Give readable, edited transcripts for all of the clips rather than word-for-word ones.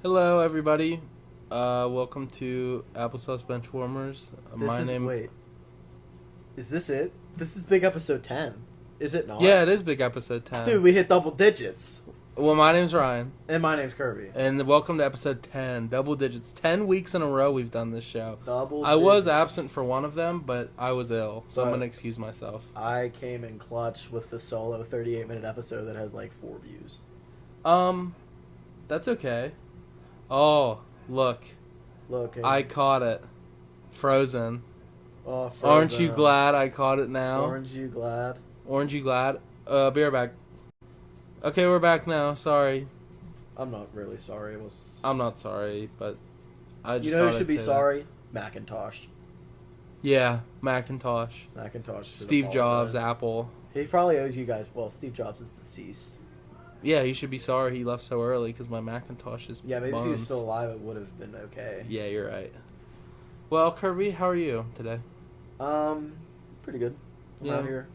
Hello, everybody. Welcome to Applesauce Benchwarmers. Wait, is this it? This is big episode 10. Is it not? Yeah, it is big episode 10. Dude, we hit double digits. Well, my name's Ryan. And my name's Kirby. And welcome to episode 10, double digits. 10 weeks in a row we've done this show. I digits. was absent for one of them, but I was ill, so I'm going to excuse myself. I came in clutch with the solo 38-minute episode that has like 4 views. That's okay. Oh, look. I caught it. Frozen. Oh, Frozen. Aren't you glad I caught it now? Aren't you glad? Aren't you glad? Be right back. Okay, we're back now. Sorry. I'm not really sorry. I'm not sorry, but I just You know who thought should I'd be say sorry? Macintosh. Yeah, Macintosh. Macintosh. Steve Jobs, Apple. He probably owes you guys. Well, Steve Jobs is deceased. Yeah, he should be sorry he left so early because my Macintosh is Yeah, maybe buns. if he was still alive, it would have been okay. Yeah, you're right. Well, Kirby, how are you today? Pretty good. I'm out here.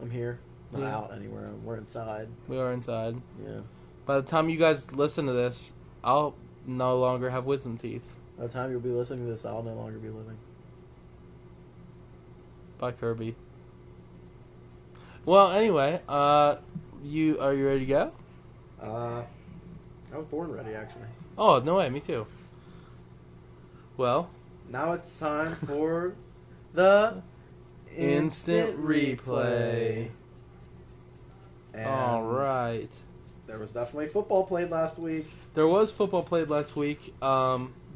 I'm here. Not Yeah. out anywhere. We're inside. We are inside. Yeah. By the time you guys listen to this, I'll no longer have wisdom teeth. By the time you'll be listening to this, I'll no longer be living. Bye, Kirby. Well, anyway, are you ready to go? I was born ready, actually. Oh, no way, me too. Well, Now it's time for the instant replay. And All right. there was definitely football played last week. There was football played last week.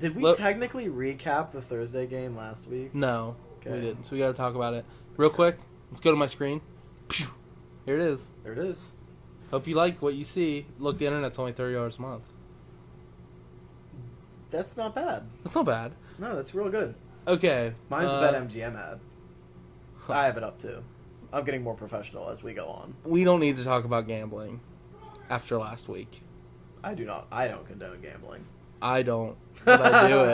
Did we technically recap the Thursday game last week? No, Okay. we didn't. So we got to talk about it real quick. Let's go to my screen. Here it is. There it is. Hope you like what you see. Look, the internet's only $30 a month. That's not bad. That's not bad. No, that's real good. Okay. Mine's a BetMGM ad. I have it up too. I'm getting more professional as we go on. We don't need to talk about gambling after last week. I do not. I don't condone gambling. I don't, but I do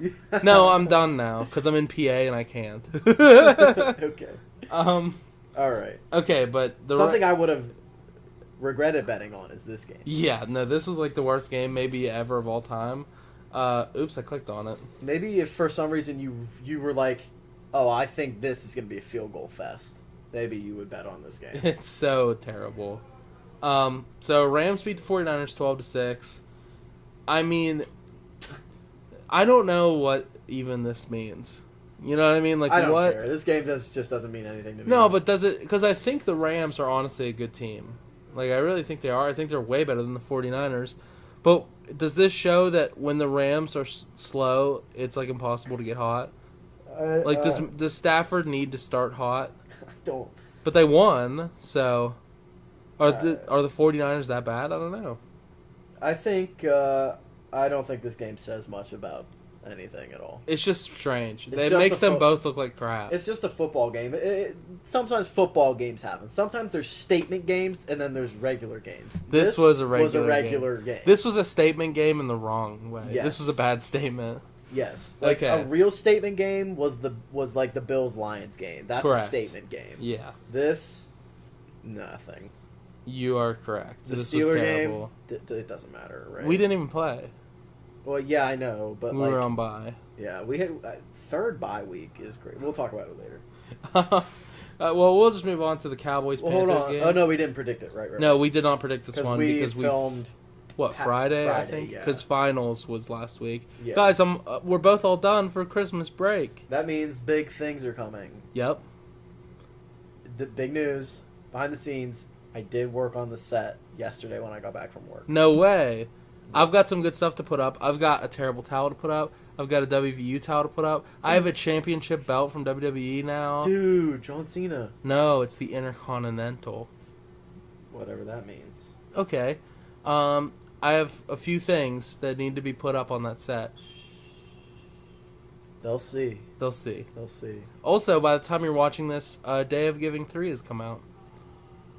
it. No, I'm done now because I'm in PA and I can't. Okay. All right. Okay, but Something I would have regretted betting on is this game. Yeah, no, this was like the worst game maybe ever of all time. Oops, I clicked on it. Maybe if for some reason you were like, oh, I think this is going to be a field goal fest, maybe you would bet on this game. It's so terrible. So Rams beat the 49ers 12-6. I mean, I don't know what even this means. You know what I mean? Like, I don't what? care. This game just doesn't mean anything to me. No, but does it? Because I think the Rams are honestly a good team. Like, I really think they are. I think they're way better than the 49ers. But does this show that when the Rams are slow, it's, like, impossible to get hot? Like, does Stafford need to start hot? I don't. But they won, so... Are the 49ers that bad? I don't know. I think, I don't think this game says much about anything at all. It's just strange. It's It just makes them both look like crap. It's just a football game. Sometimes football games happen. Sometimes there's statement games, and then there's regular games. This was a regular game. This was a statement game in the wrong way. Yes. This was a bad statement. Yes. Like, Okay. a real statement game was like the Bills-Lions game. That's Correct. a statement game. Yeah. This, nothing. You are correct. The This Steeler was terrible. game, it doesn't matter, right? We didn't even play. Well, yeah, I know, but We were on bye. Yeah, we had third bye week is great. We'll talk about it later. Well, we'll just move on to the Cowboys-Panthers Hold on. game. Oh no, we didn't predict it, right? No, we did not predict this one because we filmed. Friday, I think, yeah. because finals was last week. Yeah. Guys, we're both all done for Christmas break. That means big things are coming. Yep. The big news behind the scenes. I did work on the set yesterday when I got back from work. No way. I've got some good stuff to put up. I've got a terrible towel to put up. I've got a WVU towel to put up. I have a championship belt from WWE now. Dude, John Cena. No, it's the Intercontinental. Whatever that means. Okay. I have a few things that need to be put up on that set. They'll see. They'll see. They'll see. Also, by the time you're watching this, Day of Giving 3 has come out.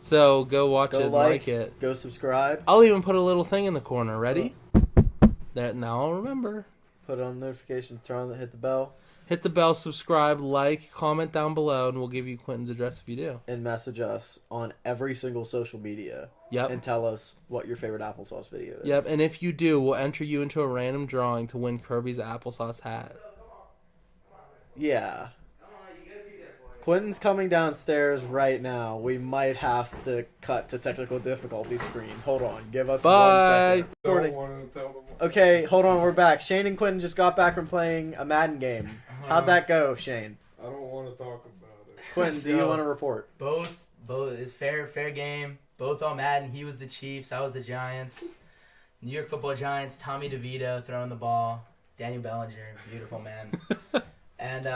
So go watch it and like it. Go subscribe. I'll even put a little thing in the corner. Ready? There, now I'll remember. Put on notifications. Hit the bell. Hit the bell, subscribe, like, comment down below, and we'll give you Quentin's address if you do. And message us on every single social media. Yep. And tell us what your favorite applesauce video is. Yep, and if you do, we'll enter you into a random drawing to win Kirby's applesauce hat. Yeah. Quentin's coming downstairs right now. We might have to cut to technical difficulty screen. Hold on. Give us 1 second. Don't want to tell them. Okay, hold on. We're back. Shane and Quentin just got back from playing a Madden game. How'd that go, Shane? I don't want to talk about it. Quentin, do you want to report? Both. It's fair game. Both on Madden. He was the Chiefs. I was the Giants. New York Football Giants. Tommy DeVito throwing the ball. Daniel Bellinger, beautiful man. And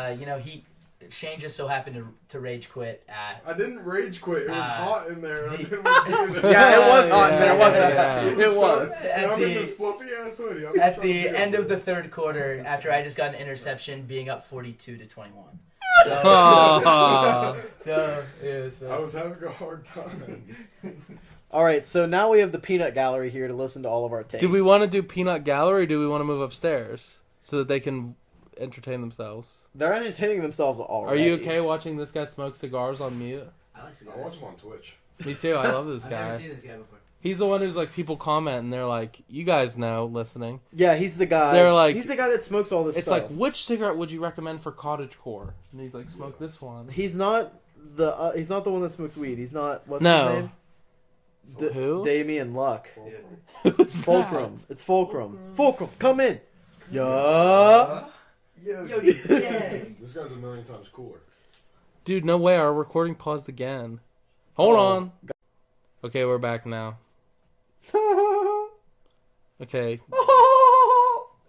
Shane just so happened to rage quit at. I didn't rage quit. It was hot in there. Yeah, it was hot in there, wasn't it? It was. And I'm in this fluffy ass hoodie. I'm At trying to the get end on. of the third quarter, after I just got an interception, being up 42-21. So, it was I was having a hard time. All right, so now we have the peanut gallery here to listen to all of our takes. Do we want to do peanut gallery, or do we want to move upstairs so that they can entertain themselves? They're entertaining themselves Are already. you okay watching this guy smoke cigars on mute? I like I cigars. watch him on Twitch. Me too. I love this I've guy. never seen this guy before. He's the one who's like, people comment and they're like, you guys know, listening. Yeah, he's the guy. They're like- he's the guy that smokes all this It's stuff. like, which cigarette would you recommend for cottage core? And he's like, smoke this one. He's not the one that smokes weed. He's not. What's No. his name? Who? Damien Luck. Who's that? Fulcrum. It's Fulcrum. Fulcrum, come in. Yeah. Yo, yeah. This guy's a million times cooler. Dude, no way. Our recording paused again. Hold on. Okay, we're back now. Okay.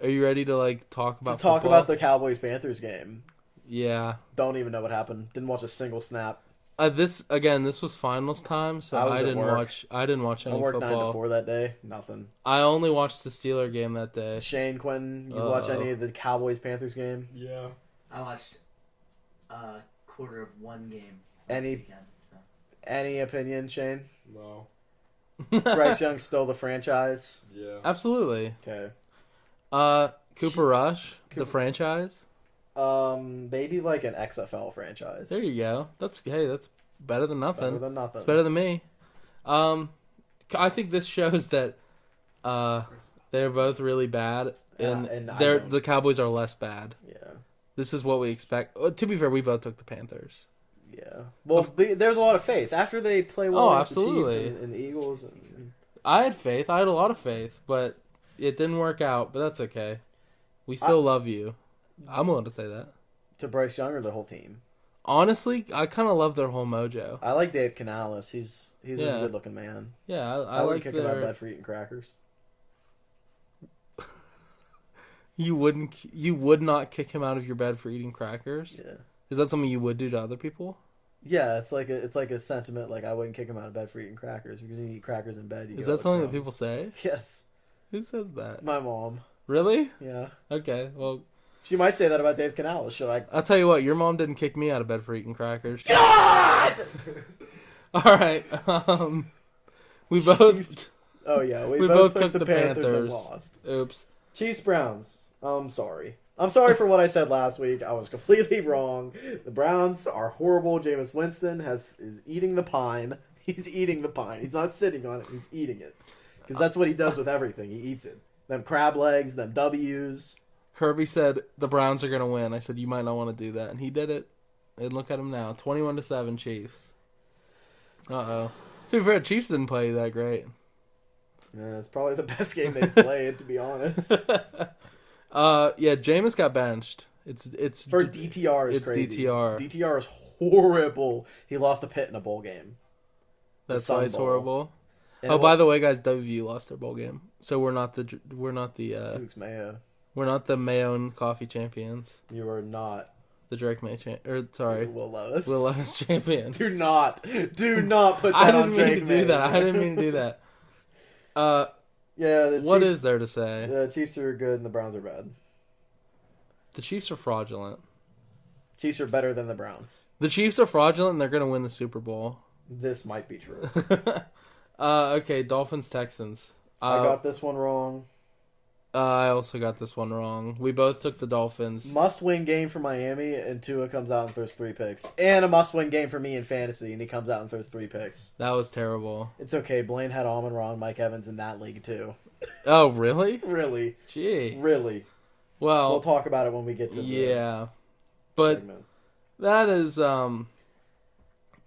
Are you ready to like talk about To talk football? about the Cowboys Panthers game. Yeah. Don't even know what happened. Didn't watch a single snap. This was finals time, so I was I at didn't work. watch. I didn't watch I any worked 9 to football. 4 that day. Nothing. I only watched the Steeler game that day. Shane, Quentin, you watch Uh-oh. any of the Cowboys Panthers game? Yeah. I watched a quarter of one game. Any- Weekend, so. Any opinion, Shane? No. Bryce Young still the franchise. Yeah. Absolutely. Okay. Cooper Rush, the Cooper- franchise. Maybe like an XFL franchise. There you go. That's better than nothing. Better than nothing. It's better than me. I think this shows that they're both really bad, and, and I they're don't. the Cowboys are less bad. Yeah. This is what we expect. To be fair, we both took the Panthers. Yeah. Well, there's a lot of faith after they play well Oh, against the absolutely. Chiefs and the Eagles. And, I had faith. I had a lot of faith, but it didn't work out. But that's okay. We still love you. I'm willing to say that. to Bryce Young or the whole team. Honestly, I kind of love their whole mojo. I like Dave Canales. He's Yeah. a good looking man. Yeah, I I would like kick him out of their. bed for eating crackers. You would not kick him out of your bed for eating crackers. Yeah. Is that something you would do to other people? Yeah, it's like a sentiment like I wouldn't kick him out of bed for eating crackers because you eat crackers in bed. You Is go that with something that crumbs. people say? Yes, Who says that? my mom. Really? Yeah, Okay. Well, she might say that about Dave Canales. Should I? I'll tell you what. Your mom didn't kick me out of bed for eating crackers. God! All right. We both. Oh yeah, we We both both took the Panthers and lost. Oops. Chiefs Browns. I'm sorry. I'm sorry for what I said last week. I was completely wrong. The Browns are horrible. Jameis Winston is eating the pine. He's eating the pine. He's not sitting on it. He's eating it. Because that's what he does with everything. He eats it. Them crab legs, them W's. Kirby said the Browns are gonna win. I said you might not want to do that, and he did it. And look at him now, 21-7 Chiefs. To be fair, Chiefs didn't play that great. Yeah, it's probably the best game they've played, to be honest. Yeah, Jameis got benched. It's For DTR is it's crazy. DTR. DTR is horrible. He lost a Pitt in a bowl game. That's Sun why it's Bowl. horrible. And Oh, it by wa- the way, guys, WVU lost their bowl game, so we're not the Duke's Mayo. Mayo Coffee champions. You are not. The Drake May sorry, Will Levis. Will Levis champion. Do not put that I on didn't Drake mean to do May. that. I didn't mean to do that. Yeah, What is there to say? The Chiefs are good and the Browns are bad. The Chiefs are fraudulent. Chiefs are better than the Browns. The Chiefs are fraudulent, and they're going to win the Super Bowl. This might be true. Okay, Dolphins Texans. I got this one wrong. I also got this one wrong. We both took the Dolphins. Must-win game for Miami, and Tua comes out and throws 3 picks. And a must-win game for me in fantasy, and he comes out and throws 3 picks. That was terrible. It's okay. Blaine had Amon-Ra and Mike Evans in that league, too. Oh, really? Really. Gee. Really. Well, We'll talk about it when we get to the yeah. But segment. that is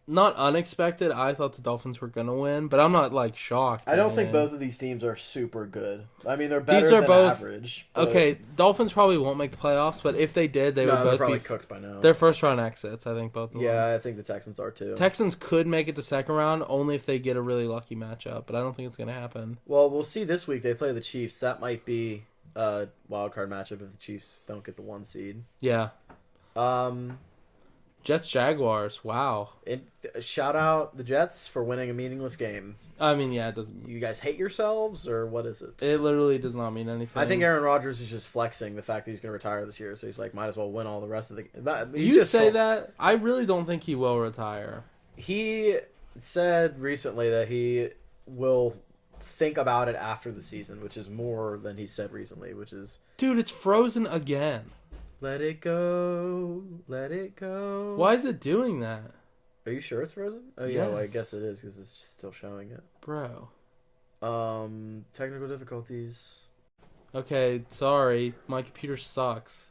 not unexpected. I thought the Dolphins were going to win, but I'm not, like, shocked. I don't think man. both of these teams are super good. I mean, they're better These are than both- average. but- Okay, Dolphins probably won't make the playoffs, but if they did, they no, would they're both probably be... cooked by now. They're first-round exits, I think, both of them. Yeah, I think the Texans are, too. Texans could make it to second round only if they get a really lucky matchup, but I don't think it's going to happen. Well, we'll see this week. They play the Chiefs. That might be a wild card matchup if the Chiefs don't get the 1 seed. Yeah. Um, Jets Jaguars. Wow. shout out the Jets for winning a meaningless game. I mean, yeah, it doesn't. You guys hate yourselves, or what is it? It literally does not mean anything. I think Aaron Rodgers is just flexing the fact that he's going to retire this year, so he's like, might as well win all the rest of the. He's You just say that? I really don't think he will retire. He said recently that he will think about it after the season, which is more than he said recently, which is Dude, it's frozen again. let it go, let it go. Why is it doing that? Are you sure it's frozen? Oh yeah, well, I Yes. guess it is because it's still showing it. Bro. Technical difficulties. Okay, sorry. My computer sucks.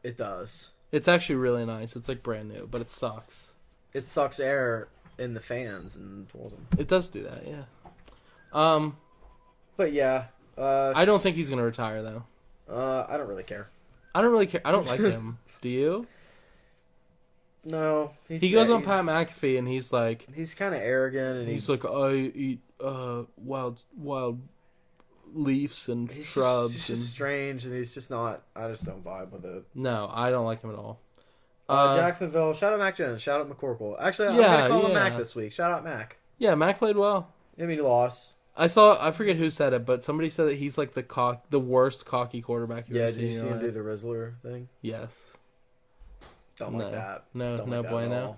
It does. It's actually really nice. It's like brand new, but it sucks. It sucks air in the fans and towards them. It does do that, yeah. But yeah, I don't think he's going to retire, though. I don't really care. I don't really care. I don't like him. Do you? No, He goes on Pat McAfee and he's like, He's kind of arrogant, and he's like, I eat wild leaves and he's shrubs. just and strange, and he's just not. I just don't vibe with it. No, I don't like him at all. Jacksonville. Shout out Mac Jones. Shout out McCorkle. Actually, I'm Yeah, gonna call him yeah. Mac this week. Shout out Mac. Yeah, Mac played well. I mean, he lost. I forget who said it, but somebody said that he's like the worst cocky quarterback you've Yeah, ever did seen. you in see your him do life. the Rizzler thing? Yes. Don't No. like that. No, Don't no like that at bueno.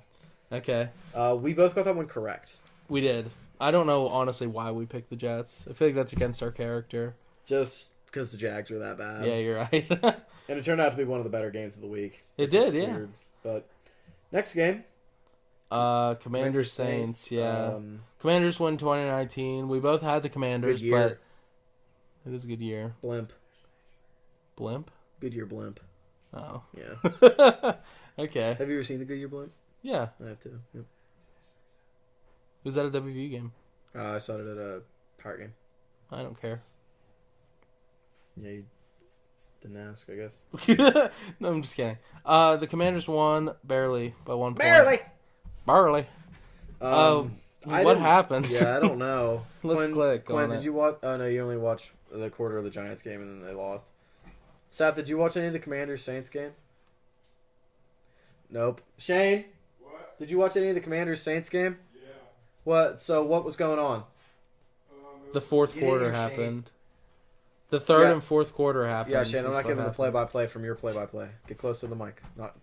Okay. all. We both got that one correct. We did. I don't know, honestly, why we picked the Jets. I feel like that's against our character. Just because the Jags were that bad. Yeah, you're right. And it turned out to be one of the better games of the week. It which did, is yeah. weird. But next game. Commanders Saints, yeah. Commanders won 2019. We both had the Commanders, Good year. but it is a good year. Blimp. Blimp? Goodyear Blimp. Oh. Yeah. Okay. Have you ever seen the Goodyear Blimp? Yeah. I have too. Yep. Was that a WVU game? I saw it at a Pirate game. I don't care. Yeah, you didn't ask, I guess. No, I'm just kidding. The Commanders won barely by 1 point. Barely! Barely. I What didn't- happened? Yeah, I don't know. Let's click on did it. you watch? Oh no, you only watched the quarter of the Giants game and then they lost. Seth, did you watch any of the Commanders Saints game? Nope. Shane, What? did you watch any of the Commanders Saints game? Yeah. What? So what was going on? The fourth Get in quarter here, Shane. happened. The third Yeah. and fourth quarter happened. Yeah, Shane, I'm is not what giving the happened. play-by-play from your play-by-play. Get close to the mic. Not.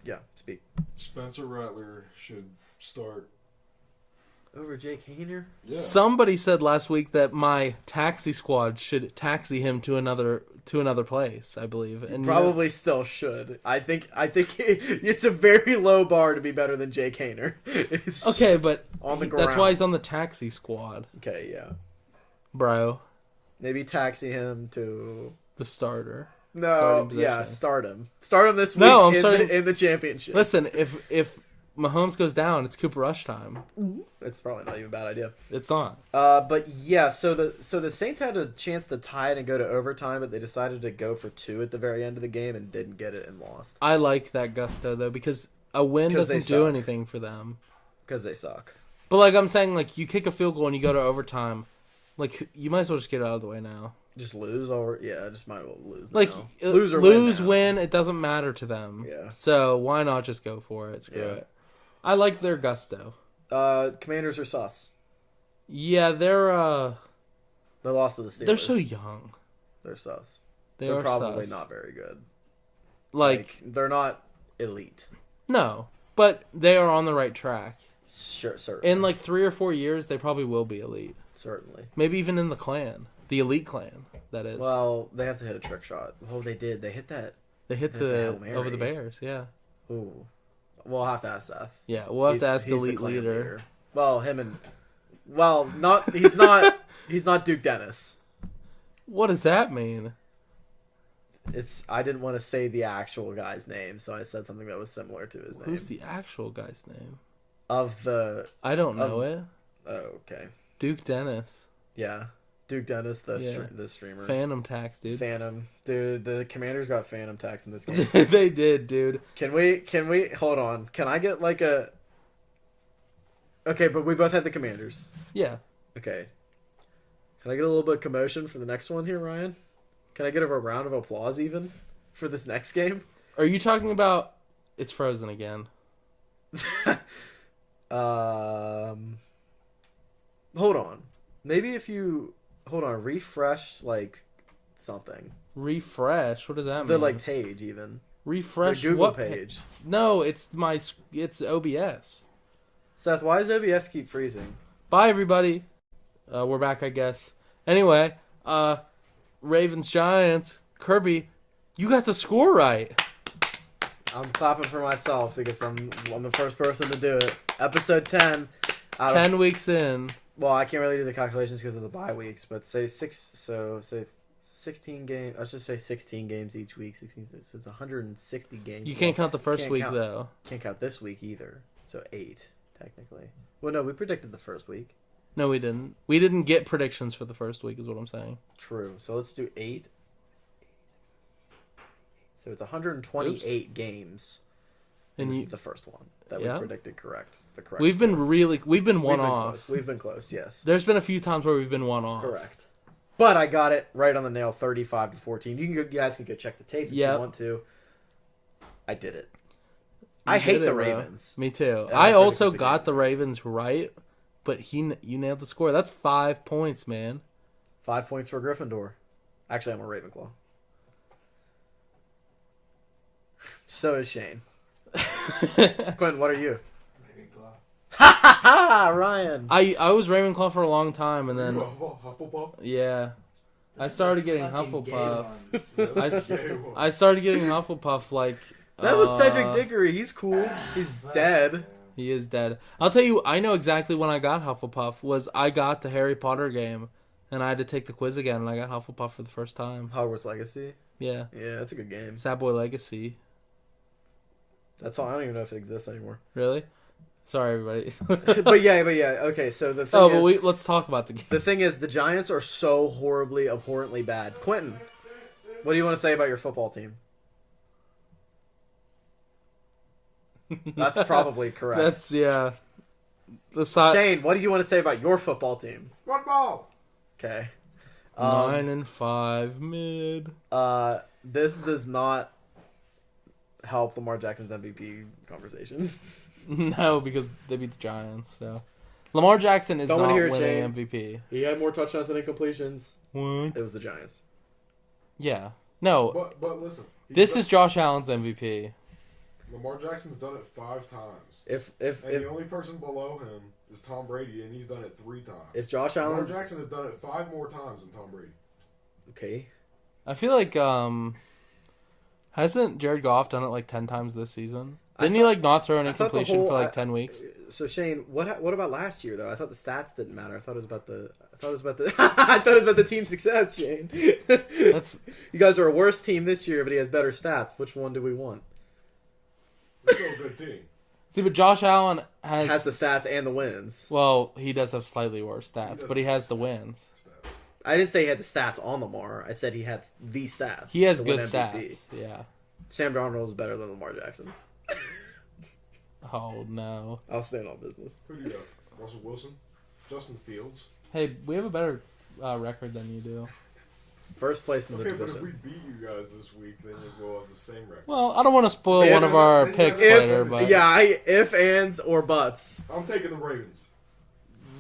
Yeah, speak. Spencer Rattler should start. Over Jake Hayner. Yeah. Somebody said last week that my taxi squad should taxi him to another place, I believe. And Probably still should. I think it's a very low bar to be better than Jake Hayner. It's okay, but on the that's ground. why he's on the taxi squad, Okay, yeah. bro. Maybe taxi him to The starter. no, Starting yeah, position. start him. Start him this week No, I'm in, starting- in the championship. Listen, if Mahomes goes down, it's Cooper Rush time. It's probably not even a bad idea. It's not. But yeah, so the Saints had a chance to tie it and go to overtime, but they decided to go for 2 at the very end of the game and didn't get it and lost I like that gusto though because a win 'Cause they doesn't do suck. anything for them. because they suck. But like I'm saying, like you kick a field goal and you go to overtime, like you might as well just get it out of the way now. Just lose or yeah, just might as well lose. Like now. Lose or win. now. win, it doesn't matter to them. Yeah. So why not just go for it? Screw Yeah. it. I like their gusto. Commanders are sus. Yeah, they're They lost to the Steelers. they're so young. They're sus. They They're are probably sus. not very good. Like They're not elite. no, but they are on the right track. Sure, certainly. In like 3 or 4 years, they probably will be elite. Certainly. Maybe even in the elite clan. that is. Well, they have to hit a trick shot. Oh, they did. They hit that. They hit hit the Hail Mary. over the Bears, yeah. Ooh. We'll have to ask Seth. Yeah, we'll have to ask He's the elite clan leader. Well, him and... Well, not... He's not... He's not Duke Dennis. What does that mean? I didn't want to say the actual guy's name, so I said something that was similar to his name. Who's the actual guy's name? Of the... I don't know it. Oh, okay. Duke Dennis. Yeah. Duke Dennis, the streamer. Phantom tax, dude. Phantom. Dude, the Commanders got Phantom tax in this game. They did, dude. Can we... Hold on. Can I get like a... Okay, but we both had the Commanders. Yeah. Okay. Can I get a little bit of commotion for the next one here, Ryan? Can I get a round of applause even for this next game? Are you talking about it's frozen again? Hold on. Maybe if you refresh like something. Refresh? What does that mean? The like page even. Refresh the Google what page? No, it's OBS. Seth, why does OBS keep freezing? Bye everybody. We're back, I guess. Anyway, Ravens Giants. Kirby, you got the score right. I'm clapping for myself because I'm the first person to do it. Episode 10. 10 weeks in. Well, I can't really do the calculations because of the bye weeks, but say 16 games. Let's just say 16 games each week. 16, so it's 160 games. You can't count the first week, count, though. Can't count this week either. So 8, technically. Well, no, we predicted the first week. No, we didn't. We didn't get predictions for the first week, is what I'm saying. True. So let's do 8. So it's 128 games. And this is the first one that we predicted correct. The correct. We've been one off. We've been close. Yes. There's been a few times where we've been one off. Correct. But I got it right on the nail, 35-14. You guys can go check the tape if you want to. I did it. I hate the Ravens. Me too. I also got the Ravens right, but you nailed the score. That's 5 points, man. 5 points for Gryffindor. Actually, I'm a Ravenclaw. So is Shane. Quentin, what are you? Ravenclaw. Ha ha ha! Ryan. I was Ravenclaw for a long time, and then Hufflepuff. Yeah, I started getting Hufflepuff. I I started getting Hufflepuff like. That was Cedric Diggory. He's cool. He's dead. He is dead. I'll tell you, I know exactly when I got Hufflepuff. Was I got the Harry Potter game, and I had to take the quiz again, and I got Hufflepuff for the first time. Hogwarts Legacy. Yeah. Yeah, that's a good game. Sad Boy Legacy. That's all. I don't even know if it exists anymore. Really? Sorry, everybody. but yeah. Okay, so the thing let's talk about the game. The thing is, the Giants are so horribly, abhorrently bad. Quentin, what do you want to say about your football team? That's probably correct. That's, yeah. Shane, what do you want to say about your football team? Run ball. Okay. 9-5 mid. This does not help Lamar Jackson's MVP conversation. No, because they beat the Giants. So Lamar Jackson is not winning MVP. He had more touchdowns than incompletions. What? It was the Giants. Yeah. No. But listen. This is Josh Allen's MVP. Lamar Jackson's done it 5 times. If the only person below him is Tom Brady, and he's done it 3 times. If Josh Allen, Lamar Jackson has done it 5 more times than Tom Brady. Okay. I feel like hasn't Jared Goff done it like 10 times this season? Didn't he like not throw an incompletion for like 10 weeks? So Shane, what about last year though? I thought the stats didn't matter. I thought it was about the I thought it was about the team success, Shane. You guys are a worse team this year, but he has better stats. Which one do we want? We're still a good team. See, but Josh Allen has the stats and the wins. Well, he does have slightly worse stats, but he has the wins. I didn't say he had the stats on Lamar. I said he had the stats. He has good stats. Yeah. Sam Darnold is better than Lamar Jackson. Oh no. I'll stand on business. Who do you got? Russell Wilson, Justin Fields. Hey, we have a better record than you do. First place in the division. But if we beat you guys this week, then we'll have the same record. Well, I don't want to spoil one of our picks later, but if, ands, or buts. I'm taking the Ravens.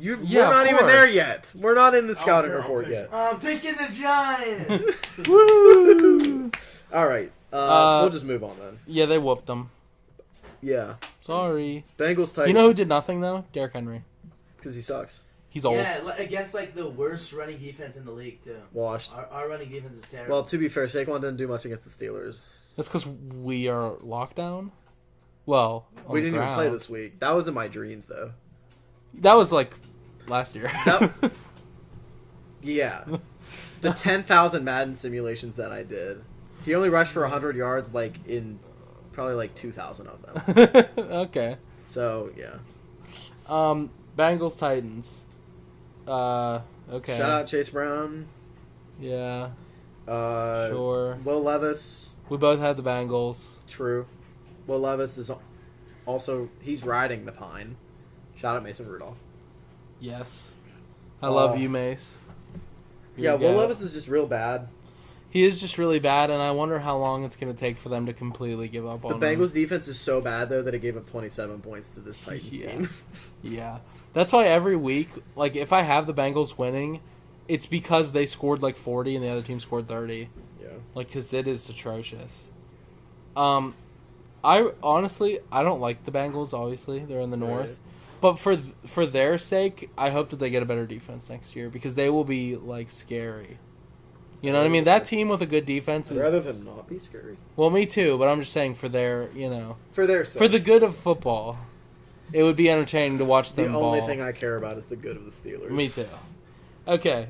We're not even there yet. We're not in the scouting report yet. I'm taking the Giants. Woo! All right, we'll just move on then. Yeah, they whooped them. Yeah. Sorry. Bengals Titans. You know who did nothing though? Derrick Henry. Because he sucks. He's old. Yeah, against like the worst running defense in the league too. Washed. Our running defense is terrible. Well, to be fair, Saquon didn't do much against the Steelers. That's because we are locked down. Well, on We the didn't even ground. play this week. That was in my dreams, though. That was like last year. That- Yeah. The 10,000 Madden simulations that I did. He only rushed for 100 yards, like, in probably, like, 2,000 of them. Okay. So, yeah. Bengals Titans. Okay. Shout out Chase Brown. Yeah. Uh, Sure. Will Levis. We both had the Bengals. True. Will Levis is also, he's riding the pine. Shout out Mason Rudolph. Yes. I love Oh. you, Mace. Yeah, You're Will good. Levis is just real bad. He is just really bad, and I wonder how long it's going to take for them to completely give up The on Bengals him. defense is so bad, though, that it gave up 27 points to this Titans Yeah. team. Yeah. That's why every week, like, if I have the Bengals winning, it's because they scored, like, 40 and the other team scored 30. Yeah. Like, because it is atrocious. I honestly, I don't like the Bengals, obviously. They're in the North. Right. But for their sake, I hope that they get a better defense next year because they will be, like, scary. You know what I mean? That team with a good defense I'd rather is... than not be scary. Well, me too, but I'm just saying for their, you know... For their sake. For the good of football, it would be entertaining to watch The them only ball. thing I care about is the good of the Steelers. Me too. Okay,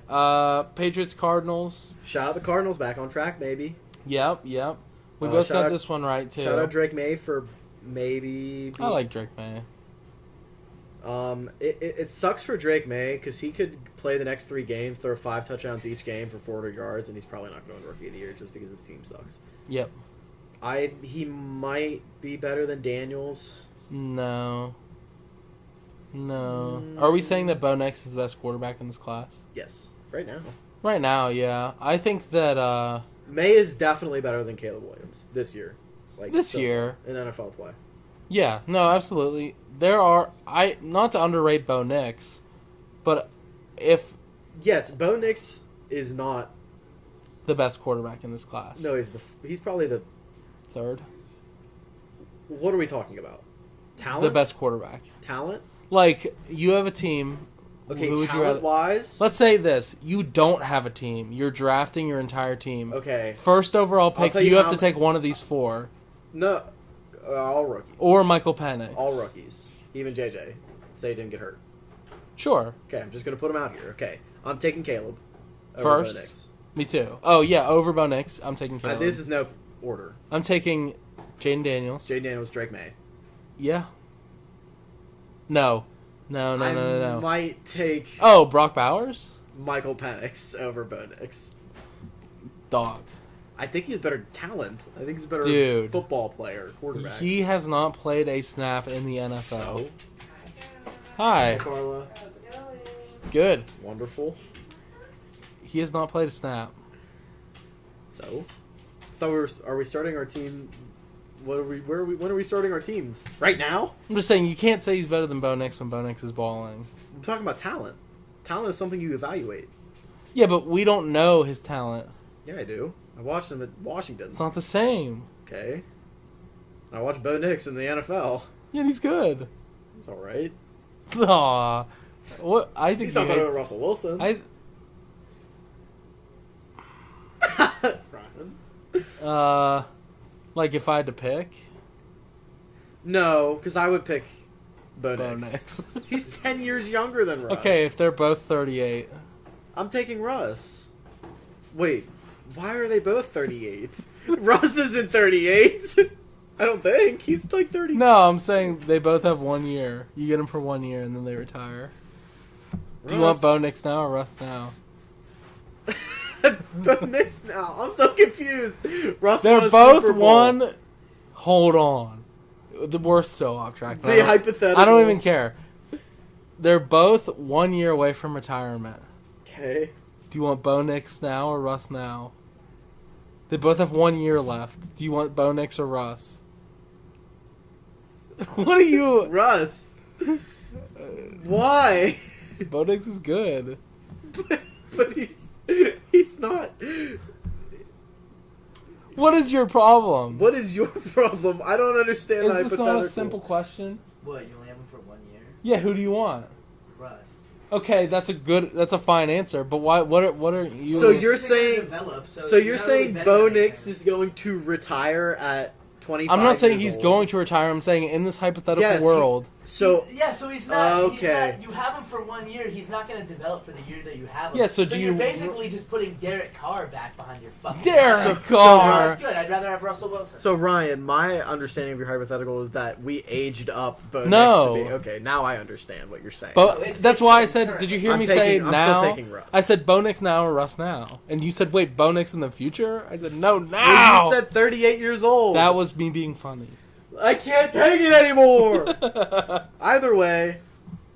Patriots Cardinals. Shout out the Cardinals, back on track, maybe. Yep. We Uh, both shout got out- this one right too. Shout out Drake May for maybe. I like Drake May. It sucks for Drake May because he could play the next 3 games, throw 5 touchdowns each game for 400 yards, and he's probably not going to Rookie of the Year just because his team sucks. Yep. He might be better than Daniels. No. Are we saying that Bo Nix is the best quarterback in this class? Yes, right now. Right now, yeah. I think that May is definitely better than Caleb Williams this year. This so year. far in NFL play. yeah, no, absolutely. There are not to underrate Bo Nix, but if Yes, Bo Nix is not. the best quarterback in this class. No, he's probably the. Third. What are we talking about? Talent. The best quarterback. Talent. Like, you have a team. Okay, Who would you rather? talent wise. Let's say this. You don't have a team. You're drafting your entire team. Okay. First overall pick, tell you you have how- to take one of these 4. No, all rookies. Or Michael Penix. All rookies. Even JJ. Say he didn't get hurt. Sure. Okay, I'm just gonna put him out here. Okay, I'm taking Caleb. over First? Bo Nix. Me too. Oh, yeah, over Bo Nix. I'm taking Caleb. This is no order. I'm taking Jaden Daniels. Jay Daniels, Drake May. Yeah. No. I No. might take Oh, Brock Bowers? Michael Penix over Bo Nix. Dog. I think he's better talent. I think he's a better Dude. football player, quarterback. He has not played a snap in the NFL. So Hi. Carla, Good. wonderful. He has not played a snap. So, are we starting our team? When are we starting our teams? Right now? I'm just saying, you can't say he's better than Bo Nix when Bo Nix is balling. I'm talking about talent. Talent is something you evaluate. Yeah, but we don't know his talent. Yeah, I do. I watched him at Washington. It's not the same. Okay. I watched Bo Nix in the NFL. Yeah, he's good. He's all right. Aw. What? I think He's not you better hate- than Russell Wilson. Ryan. Like if I had to pick, No, because I would pick Bo Bo Nix. Nix. He's 10 years younger than Russ. Okay, if they're both 38. I'm taking Russ. Wait, why are they both 38? Russ isn't 38. I don't think. He's like 30. No, I'm saying they both have 1 year. You get them for 1 year and then they retire. Do you want Bo Nix now or Russ now? Bo Nix now. I'm so confused. Russ won They're a both Super Bowl. one. Hold on. We're so off track. The hypotheticals. I don't even care. They're both 1 year away from retirement. Okay. Do you want Bo Nix now or Russ now? They both have 1 year left. Do you want Bo Nix or Russ? What are you? Russ. Why? Bo Nix is good. but he's not. What is your problem? What is your problem? I don't understand the Is this hypothetical. not a simple question? What, you only have him for 1 year? Yeah, who do you want? Russ. Okay, that's a fine answer. But why? What are you? So you're He's gonna saying- develop, So you're not really saying betting Bo on Nix anything. is going to retire at 25 I'm not saying years he's old? going to retire. I'm saying in this hypothetical Yes, world. So Yeah, so he's not. Okay. He's not, you have him for 1 year. He's not going to develop for the year that you have him. Yeah, so do you're you- basically just putting Derek Carr back behind your fucking. Derek So- Carr. That's good. I'd rather have Russell Wilson. So Ryan, my understanding of your hypothetical is that we aged up Bo No. Nix to be okay. Now I understand what you're saying. But It's- that's it's why I still said. current. Did you hear I'm me taking- say I'm now? still taking Russ. I said Bo Nix now or Russ now, and you said wait, Bo Nix in the future. I said no now. Well, you said 38 years old. That was me being funny. I can't take it anymore. Either way,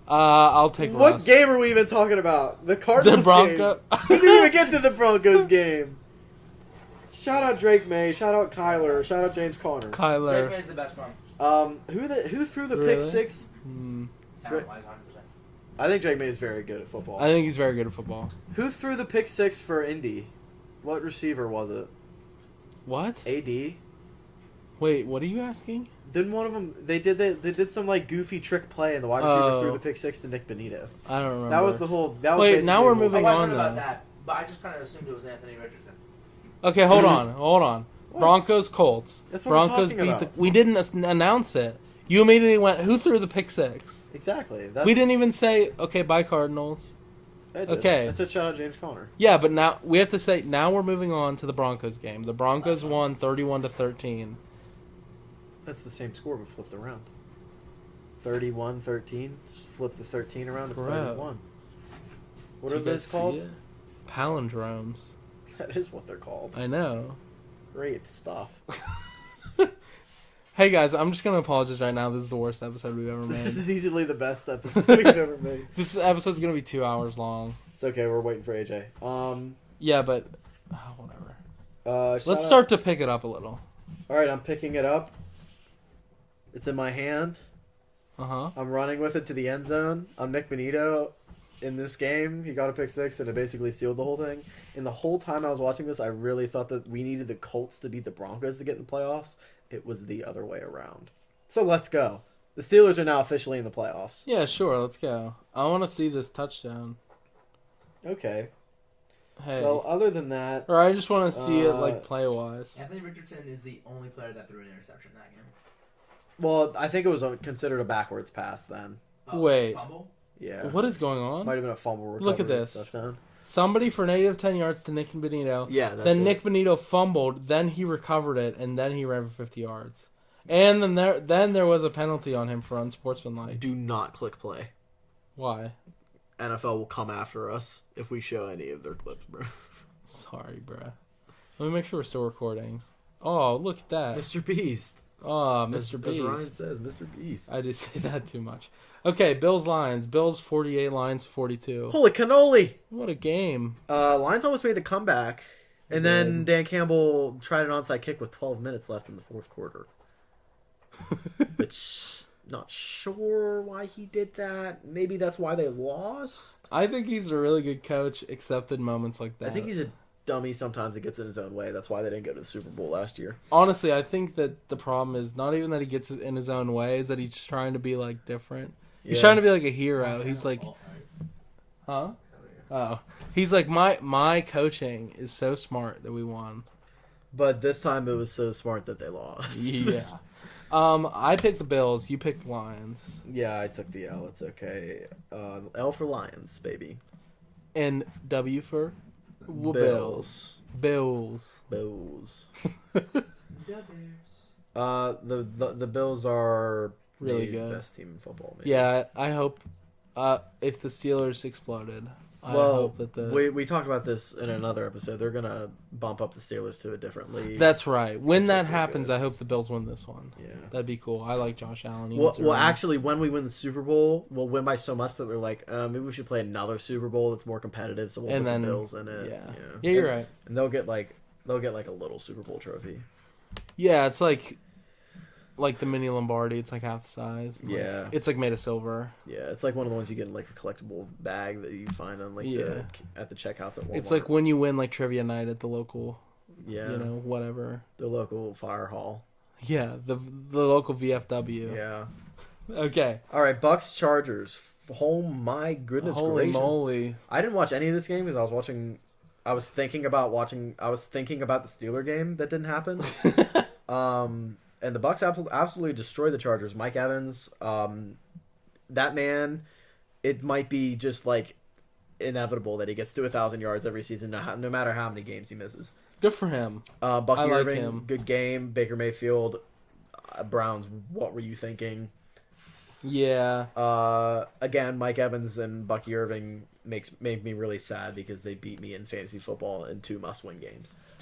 I'll take what Russ. game are we even talking about? The Cardinals The Bronco. game. We didn't even get to the Broncos game. Shout out Drake May. Shout out Kyler. Shout out James Conner. Drake Kyler. May's the best one. Who threw the pick Really? six? Talent-wise, 100%. I think Drake May is very good at football. I think he's very good at football. Who threw the pick six for Indy? What receiver was it? What? AD. Wait, what are you asking? Didn't one of them? They did some like goofy trick play, and the wide receiver Oh. threw the pick six to Nick Benito. I don't remember. That was the whole. That was Wait, now basically we're the whole- moving I on, heard about though. that, but I just kind of assumed it was Anthony Richardson. Okay, hold on. What? Broncos, Colts. That's what we're Broncos talking beat about. the. We didn't announce it. You immediately went, who threw the pick six? Exactly. That's, We didn't even say, okay, bye Cardinals. I did. okay. I said shout out James Conner. Yeah, but now we have to say, now we're moving on to the Broncos game. The Broncos won 31-13. That's the same score, but flipped around. 31-13. Flip the 13 around. It's Bro. 31. What Did are you guys those see called? it? Palindromes. That is what they're called. I know. Great stuff. Hey guys, I'm just gonna apologize right now. This is the worst episode we've ever made. This is easily the best episode we've ever made. This episode's gonna be 2 hours long. It's okay. We're waiting for AJ. Yeah, but whatever. Shout Let's out- start to pick it up a little. All right, I'm picking it up. It's in my hand. Uh-huh. I'm running with it to the end zone. I'm Nick Benito. In this game, he got a pick six, and it basically sealed the whole thing. And the whole time I was watching this, I really thought that we needed the Colts to beat the Broncos to get in the playoffs. It was the other way around. So let's go. The Steelers are now officially in the playoffs. Yeah, sure, let's go. I want to see this touchdown. Okay. Hey. Well, other than that, Or I just want to see it, Uh, like, play-wise. Anthony Richardson is the only player that threw an interception that game. well, I think it was considered a backwards pass then. Wait. Fumble? Yeah. What is going on? Might have been a fumble recovery. Look at this. Touchdown. Somebody for negative 10 yards to Nick Benito. Yeah, that's Then it. Nick Benito fumbled, then he recovered it, and then he ran for 50 yards. And then there was a penalty on him for unsportsmanlike. Do not click play. Why? NFL will come after us if we show any of their clips, bro. Sorry, bruh. Let me make sure we're still recording. Oh, look at that. Mr. Beast. Oh, As Mr. Ryan Beast. says, Mr. Beast. I just say that too much. Okay, Bills Lions. Bills 48, Lions 42. Holy cannoli! What a game. Lions almost made the comeback, and They then did. Dan Campbell tried an onside kick with 12 minutes left in the fourth quarter. Which, not sure why he did that. Maybe that's why they lost. I think he's a really good coach, except in moments like that. I think he's a dummy sometimes. It gets in his own way. That's why they didn't go to the Super Bowl last year. Honestly, I think that the problem is not even that he gets in his own way, is that he's trying to be, like, different. He's Yeah. trying to be like a hero. He's like, huh? Oh. He's like, my coaching is so smart that we won. But this time it was so smart that they lost. Yeah. I picked the Bills. You picked the Lions. Yeah, I took the L. It's okay. L for Lions, baby. And W for Bills. Bills. Bills. The Bills are Really the good. best team in football. Maybe. Yeah, I hope if the Steelers exploded, I hope that the... we talked about this in another episode. They're gonna bump up the Steelers to a different league. That's right. When that They're happens, good. I hope the Bills win this one. Yeah. That'd be cool. I like Josh Allen. He Well, needs to well, run. actually, when we win the Super Bowl, we'll win by so much that they're like, maybe we should play another Super Bowl that's more competitive. So we'll And put then- the Bills in it. Yeah, you're And- right. And they'll get like a little Super Bowl trophy. Yeah, it's like the mini Lombardi. It's like half the size. Like, Yeah. it's like made of silver. Yeah, it's like one of the ones you get in like a collectible bag that you find on at the checkouts at Walmart. It's like when you win like trivia night at the local, yeah, whatever. the local fire hall. Yeah, the local VFW. Yeah. Okay. All right, Bucks Chargers Oh my goodness Holy gracious! moly! I didn't watch any of this game because I was thinking about the Steeler game that didn't happen. And the Bucks absolutely destroyed the Chargers. Mike Evans, that man, it might be just like inevitable that he gets to 1,000 yards every season, no matter how many games he misses. Good for him. Bucky I like Irving, him. good game. Baker Mayfield, Browns. What were you thinking? Yeah. Again, Mike Evans and Bucky Irving make me really sad because they beat me in fantasy football in two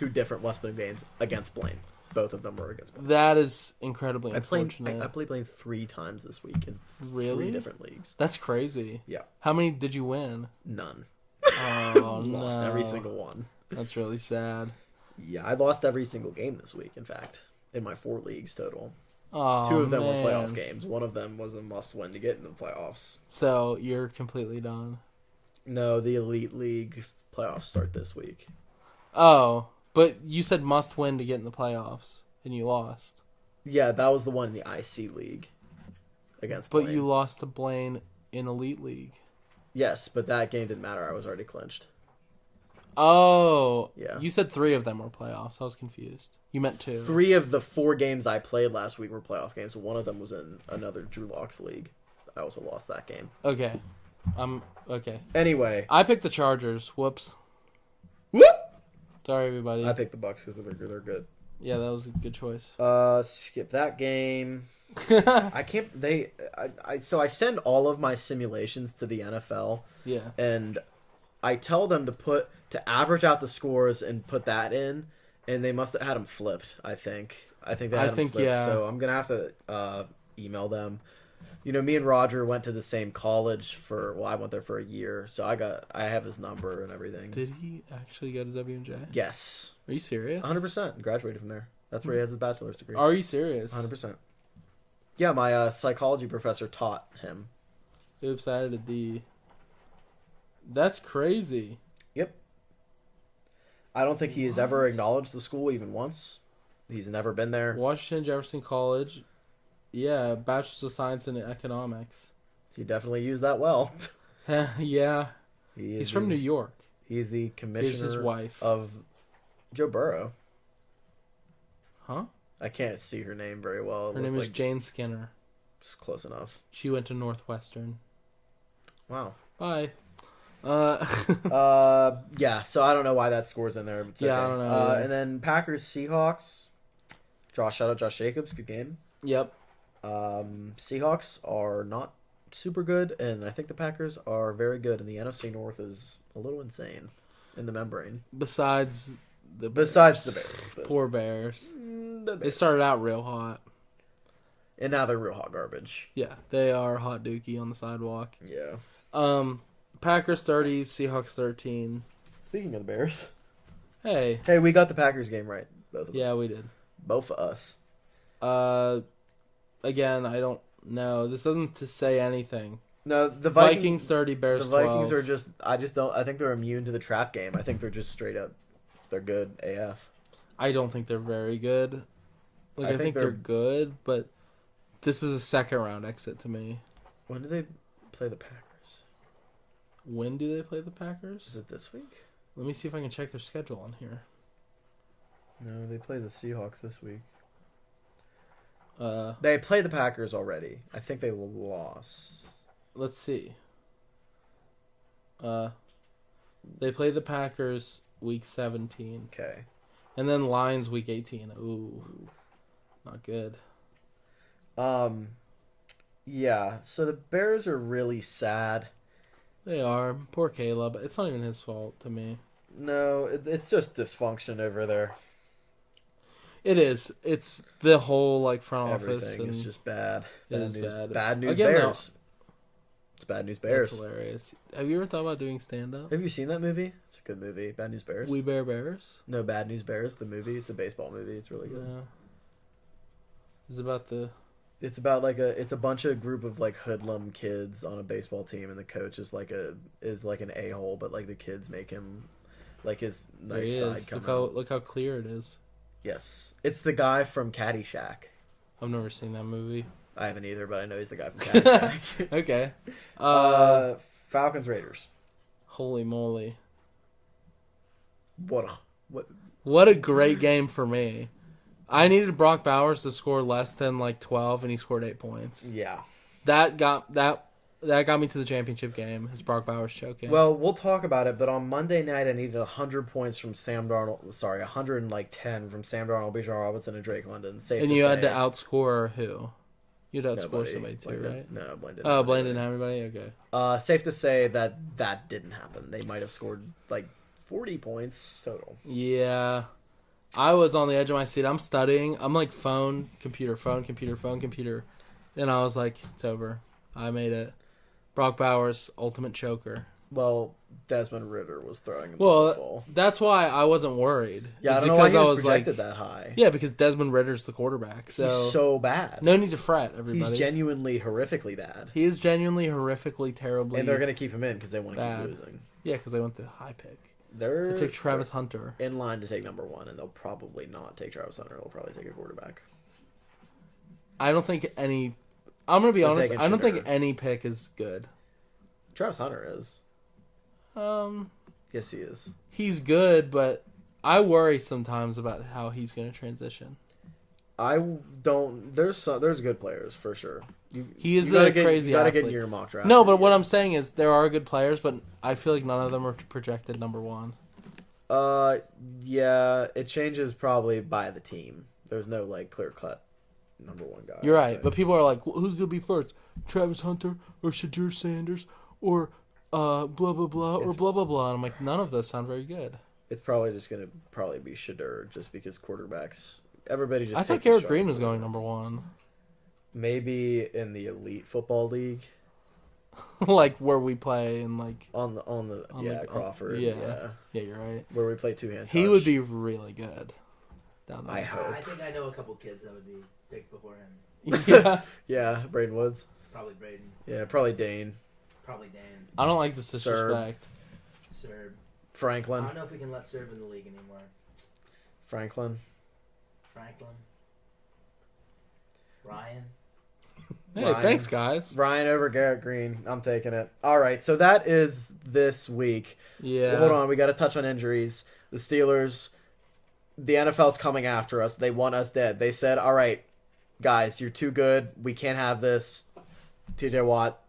different must-win games against Blaine. Both of them were against Blaine. That is incredibly unfortunate. I played Blaine 3 times this week in Really? 3 different leagues. That's crazy. Yeah. How many did you win? None. Oh, Lost no. every single one. That's really sad. Yeah, I lost every single game this week, in fact, in my 4 leagues total. Oh, 2 of them man. were playoff games. One of them was a must-win to get into the playoffs. So you're completely done. No, the Elite League playoffs start this week. Oh, but you said must win to get in the playoffs, and you lost. Yeah, that was the one in the IC League against Blaine. But you lost to Blaine in Elite League. Yes, but that game didn't matter. I was already clinched. Oh. Yeah. You said 3 of them were playoffs. I was confused. You meant 2. 3 of the 4 games I played last week were playoff games. One of them was in another Drew Locks league. I also lost that game. Okay. Okay. Anyway. I picked the Chargers. Whoops. Whoop! Sorry, everybody. I picked the Bucks because they're good. Yeah, that was a good choice. Skip that game. I can't. So I send all of my simulations to the NFL. Yeah. And I tell them to average out the scores and put that in, and they must have had them flipped. I think they had them flipped. Yeah. So I'm gonna have to email them. You know, me and Roger went to the same college I went there for a year, so I have his number and everything. Did he actually go to W&J? Yes. Are you serious? 100%. Graduated from there. That's where he has his bachelor's degree. Are you serious? 100%. Yeah, my psychology professor taught him. Oops, I added the... That's crazy. Yep. I don't think he has ever acknowledged the school even once. He's never been there. Washington Jefferson College. Yeah, Bachelor's of Science in Economics. He definitely used that well. Yeah. He's from New York. He's the commissioner Here's his wife. of Joe Burrow. Huh? I can't see her name very well. Her name is Jane Skinner. It's close enough. She went to Northwestern. Wow. Bye. Yeah, so I don't know why that score's in there. But it's Yeah, okay. I don't know either. And then Packers Seahawks. Shout out Josh Jacobs, good game. Yep. Seahawks are not super good, and I think the Packers are very good, and the NFC North is a little insane in the membrane. Besides the Bears. But Poor Bears. the They Bears. started out real hot. And now they're real hot garbage. Yeah, they are hot dookie on the sidewalk. Yeah. Packers 30, Seahawks 13. Speaking of the Bears. Hey. Hey, we got the Packers game right. Both of us. Yeah, we did. Both of us. Again, I don't know. This doesn't say anything. No, the Vikings 30, Bears The Vikings 12. are just. I think they're immune to the trap game. I think they're just straight up. They're good AF. I don't think they're very good. Like, I think they're good, but this is a second round exit to me. When do they play the Packers? When do they play the Packers? Is it this week? Let me see if I can check their schedule on here. No, they play the Seahawks this week. Uh, They played the Packers already. I think they lost. let's see. They play the Packers week 17. Okay. And then Lions week 18. Ooh. Not good. Yeah, so the Bears are really sad. They are. Poor Caleb. It's not even his fault to me. No, it's just dysfunction over there. It is. It's the whole like front office. Everything And is just bad. It is news, bad. Bad news Again, Bears. It's bad news Bears. That's hilarious. Have you ever thought about doing stand up? Have you seen that movie? It's a good movie. Bad News Bears. We Bear Bears? No, Bad News Bears, the movie. It's a baseball movie. It's really good. Yeah. It's about the It's about it's a bunch of group of like hoodlum kids on a baseball team, and the coach is like an a-hole, but like the kids make him like his there nice he side is. come Look out. how clear it is. Yes, it's the guy from Caddyshack. I've never seen that movie. I haven't either, but I know he's the guy from Caddyshack. Okay. Falcons Raiders. Holy moly. What? What a great game for me. I needed Brock Bowers to score less than like 12, and he scored 8 points. Yeah. That got me to the championship game. His Brock Bowers choking. Well, we'll talk about it, but on Monday night I needed 100 points from Sam Darnold. Sorry, 110 from Sam Darnold, Bijan Robinson, and Drake London. And you had to outscore who? You'd outscore Nobody. somebody too, Blaine right? No, Blaine didn't. Oh, Blaine didn't have anybody? Okay. Safe to say that didn't happen. They might have scored like 40 points total. Yeah. I was on the edge of my seat. I'm studying. I'm like phone, computer. And I was like, it's over. I made it. Brock Bowers, ultimate choker. Well, Desmond Ridder was throwing the Well, football. that's why I wasn't worried. Yeah, I It's don't know why because he was projected that high. Yeah, because Desmond Ritter's the quarterback. So He's so bad. no need to fret, everybody. He's genuinely horrifically bad. He is genuinely horrifically terribly. And they're going to keep him in because they want to bad. keep losing. Yeah, because they want the high pick. They're To take Travis Hunter. in line to take number 1, and they'll probably not take Travis Hunter. They'll probably take a quarterback. I don't think any. I'm gonna be They're honest. taking I don't think Shedeur. any pick is good. Travis Hunter is. Yes, he is. He's good, but I worry sometimes about how he's gonna transition. I don't. There's good players for sure. He is you gotta a crazy You got to get athlete. in your mock draft. No, but what I'm saying is there are good players, but I feel like none of them are projected number 1. Yeah, it changes probably by the team. There's no like clear cut number 1 guy. You're I'd right, say. but people are like, who's gonna be first? Travis Hunter or Shadur Sanders or blah blah blah or blah blah blah. And I'm like, none of those sound very good. It's probably just gonna be Shedeur, just because quarterbacks. Everybody just. I thought takes a Garrett shot. Green was going number 1. Maybe in the elite football league Like where we play and like on the Crawford. yeah, you're right. Where we play 2-hand. He touch. would be really good down there. I hope. I think I know a couple kids that would be picked before him. Yeah, Yeah, Braden Woods. Probably Braden. Yeah, probably Dane. Probably Dan. I don't like this disrespect. Serb. I Franklin. don't know if we can let Serb in the league anymore. Franklin. Franklin. Ryan. Hey, Ryan. thanks guys. Ryan over Garrett Green. I'm taking it. All right, so that is this week. Yeah. Hold on, we got to touch on injuries. The Steelers, the NFL's coming after us. They want us dead. They said, all right, guys, you're too good. We can't have this. TJ Watt,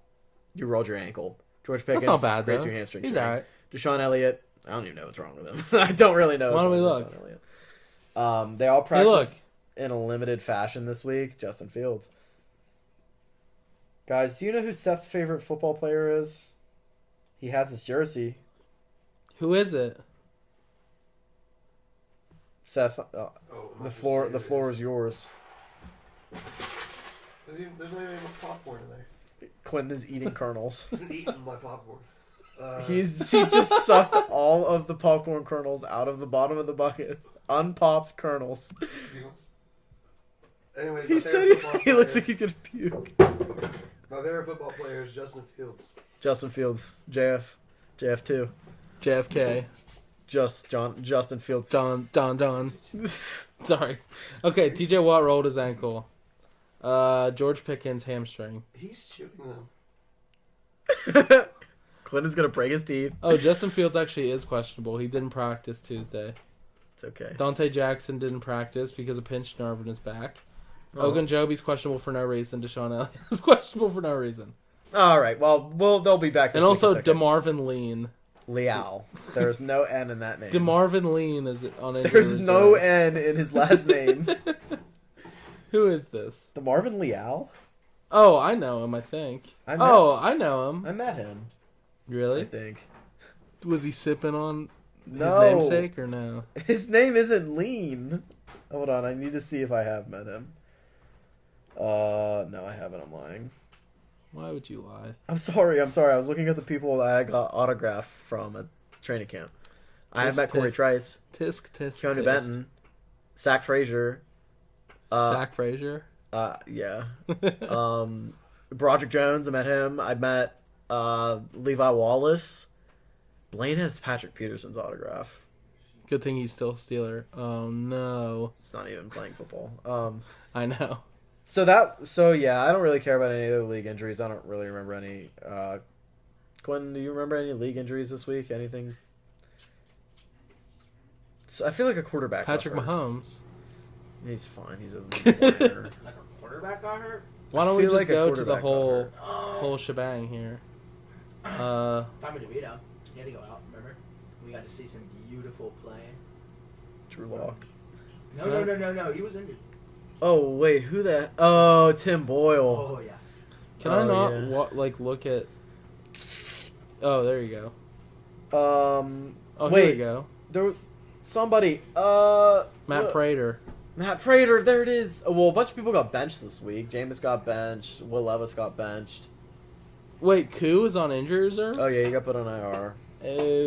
you rolled your ankle. George Pickens, That's not bad breaks though. your hamstring. He's strain. all right. Deshaun Elliott, I don't even know what's wrong with him. I don't really know. Why don't we what's wrong look? with Deshaun Elliott. They all Hey, practice look. in a limited fashion this week. Justin Fields. Guys, do you know who Seth's favorite football player is? He has his jersey. Who is it? Seth, Oh, the floor is yours. There's not even enough popcorn in there. Quinn is eating kernels. I'm eating my popcorn. He just sucked all of the popcorn kernels out of the bottom of the bucket. Unpopped kernels. Anyway, He said he looks like he's gonna puke. My favorite football player is Justin Fields. Justin Fields, JF2. JFK. Justin Fields. Don. Sorry. Okay, TJ Watt rolled his ankle. George Pickens hamstring. He's shooting them. Quinn is gonna break his teeth. Oh, Justin Fields actually is questionable. He didn't practice Tuesday. It's okay. Dante Jackson didn't practice because of pinched nerve in his back. Oh. Ogunjobi's questionable for no reason. Deshaun Elliott is questionable for no reason. All right. Well, they'll be back. This And also week. It's okay. DeMarvin Lean. Liao. There's no N in that name. DeMarvin Lean is on injury There's no reserve. N in his last name. Who is this? DeMarvin Liao? Oh, I know him, I think. I know him. I met him. I Really? think. Was he sipping on his No. namesake or no? His name isn't Lean. Hold on, I need to see if I have met him. No, I haven't. I'm lying. Why would you lie? I'm sorry. I was looking at the people that I got autograph from at training camp. I have Tisk, met Corey tisk. Trice, Tisk, tisk, Keanu tisk. Benton, Zach Frazier. Zach Frazier? Yeah. Broderick Jones, I met him. I met Levi Wallace. Blaine has Patrick Peterson's autograph. Good thing he's still a Steeler. Oh, no. It's not even playing football. I know. So yeah, I don't really care about any of the league injuries. I don't really remember any. Glenn, do you remember any league injuries this week? Anything? So I feel like a quarterback. Patrick got hurt. Mahomes. He's fine. He's a winner. Like a quarterback got hurt? Why don't we feel just like a go to the quarterback got whole shebang here? Tommy DeVito. He had to go out, remember? We got to see some beautiful play. Drew Lock. No. He was injured. Oh wait, who that? Oh, Tim Boyle. Oh, yeah. Can I Oh, not yeah. look at? Oh, there you go. Oh, wait. here we go. There was somebody. Matt Prater. Matt Prater. There it is. Well, a bunch of people got benched this week. Jameis got benched. Will Levis got benched. Wait, Koo is on injury reserve? Oh yeah, he got put on IR.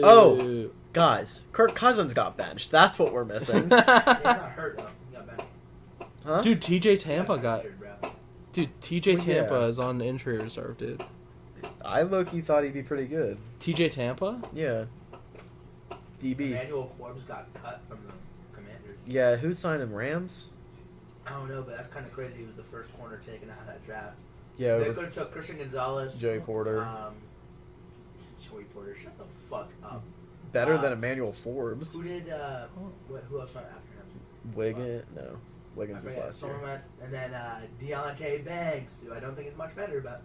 Oh. Guys, Kirk Cousins got benched. That's what we're missing. He got hurt, though. He got benched. Huh? Dude, TJ Tampa got. Injured, bro. Dude, TJ Well, Tampa yeah. is on injury reserve, dude. I low-key thought he'd be pretty good. TJ Tampa? Yeah. DB. Emmanuel Forbes got cut from the Commanders. Yeah, who signed him? Rams? I don't know, but that's kind of crazy. He was the first corner taken out of that draft. Yeah. They could have took Christian Gonzalez. Joey Porter. Joey Porter, shut the fuck up. Better than Emmanuel Forbes. Who did, who else went after him? Wiggins? No. I Wiggins was forget. last year. Someone went, and then Deontay Banks, who I don't think is much better, but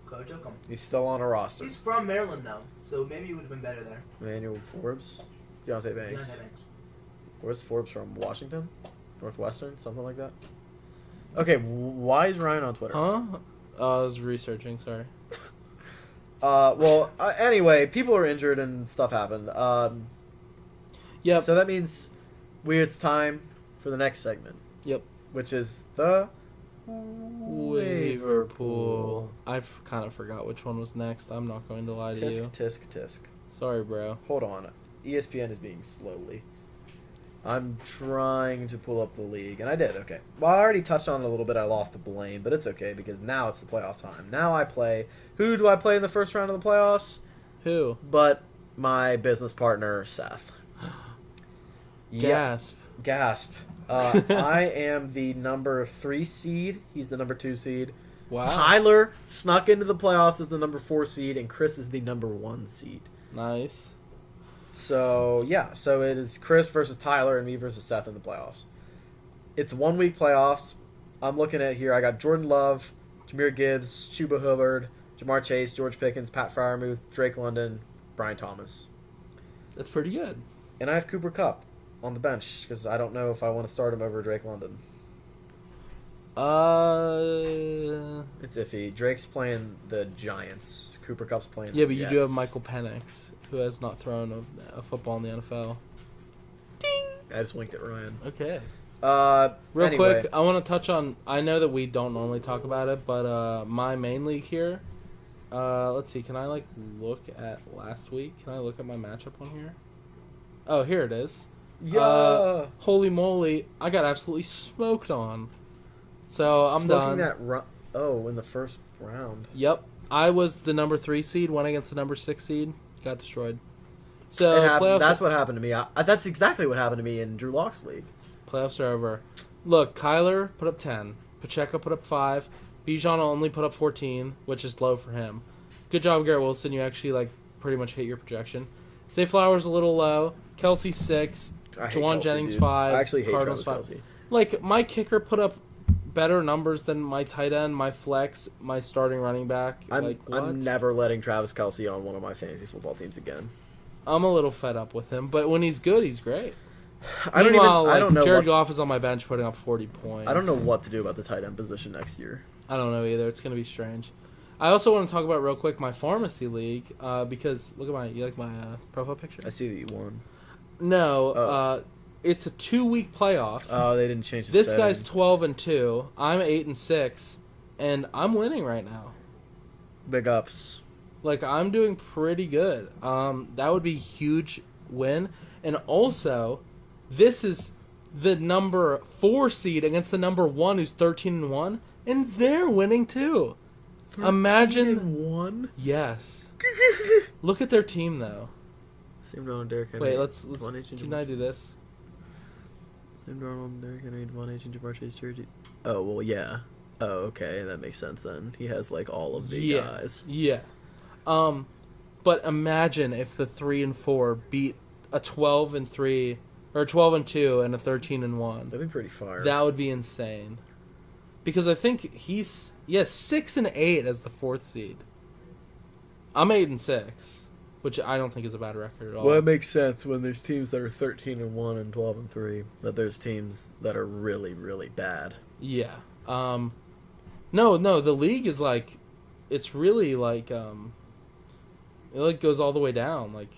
coach took him. He's still on a roster. He's from Maryland, though, so maybe he would have been better there. Emmanuel Forbes? Deontay Banks. Deontay Banks. Where's Forbes from? Washington? Northwestern? Something like that? Okay, why is Ryan on Twitter? Huh? I was researching, sorry. Anyway, people are injured and stuff happened. Yep. So that means it's time for the next segment. Yep. Which is the Waiver pool. I kind of forgot which one was next. I'm not going to lie to you. Tisk. Sorry, bro. Hold on. ESPN is being slowly. I'm trying to pull up the league, and I did. Okay. Well, I already touched on it a little bit. I lost the blame, but it's okay because now it's the playoff time. Now I play. Who do I play in the first round of the playoffs? Who? But my business partner, Seth. Gasp. Gasp. I am the number 3 seed. He's the number 2 seed. Wow. Tyler snuck into the playoffs as the number 4 seed, and Chris is the number 1 seed. Nice. So, yeah. So it is Chris versus Tyler and me versus Seth in the playoffs. It's 1 week playoffs. I'm looking at here. I got Jordan Love, Jahmyr Gibbs, Chuba Hubbard, Jamar Chase, George Pickens, Pat Freiermuth, Drake London, Brian Thomas. That's pretty good. And I have Cooper Kupp on the bench because I don't know if I want to start him over Drake London. It's iffy. Drake's playing the Giants. Cooper Kupp's playing Yeah, the but you Jets. do have Michael Penix, who has not thrown a football in the NFL. Ding! I just winked at Ryan. Okay. Real Quick, I want to touch on. I know that we don't normally talk about it, but my main league here. Let's see. Can I look at last week? Can I look at my matchup on here? Oh, here it is. Yeah. Holy moly! I got absolutely smoked on. So I'm Smoking done. that in the first round. Yep. I was the number 3 seed, went against the number 6 seed, got destroyed. So playoffs. That's what happened to me. That's exactly what happened to me in Drew Lock's league. Playoffs are over. Look, Kyler put up 10. Pacheco put up 5. Bijan only put up 14, which is low for him. Good job, Garrett Wilson. You actually pretty much hit your projection. Zay Flowers a little low. Kelsey 6. I hate Juwan Kelsey, Jennings dude. 5. I actually hate Cardinals Travis 5. Kelsey. My kicker put up better numbers than my tight end, my flex, my starting running back. I'm what? never letting Travis Kelsey on one of my fantasy football teams again. I'm a little fed up with him, but when he's good, he's great. I don't know. Jared Goff is on my bench putting up 40 points. I don't know what to do about the tight end position next year. I don't know either. It's going to be strange. I also want to talk about real quick my pharmacy league because look at you like my profile picture? I see that you won. No, it's a 2-week playoff. Oh, they didn't change the This setting. guy's 12-2. I'm 8-6, and I'm winning right now. Big ups. I'm doing pretty good. That would be a huge win, and also, this is the number 4 seed against the number 1 who's 13-1, and they're winning too. Imagine 1. Yes. Look at their team though. Sam Darnold, Derrick Henry. Wait, let's can I do this? Sam Darnold, Derrick Henry, Devon H, and Jamar Chase, Jersey. Oh well, yeah. Oh, okay, that makes sense then. He has like all of the Yeah. guys. Yeah. But imagine if the 3 and 4 beat a 12 and 3 or 12 and 2 and a 13 and 1. That'd be pretty fire. That would be insane. Because I think he's 6 and 8 as the 4th seed. I'm 8 and 6, which I don't think is a bad record at all. Well, it makes sense when there's teams that are 13 and 1 and 12 and 3. That there's teams that are really, really bad. Yeah. No, the league is like, it's really like, it like goes all the way down. Like,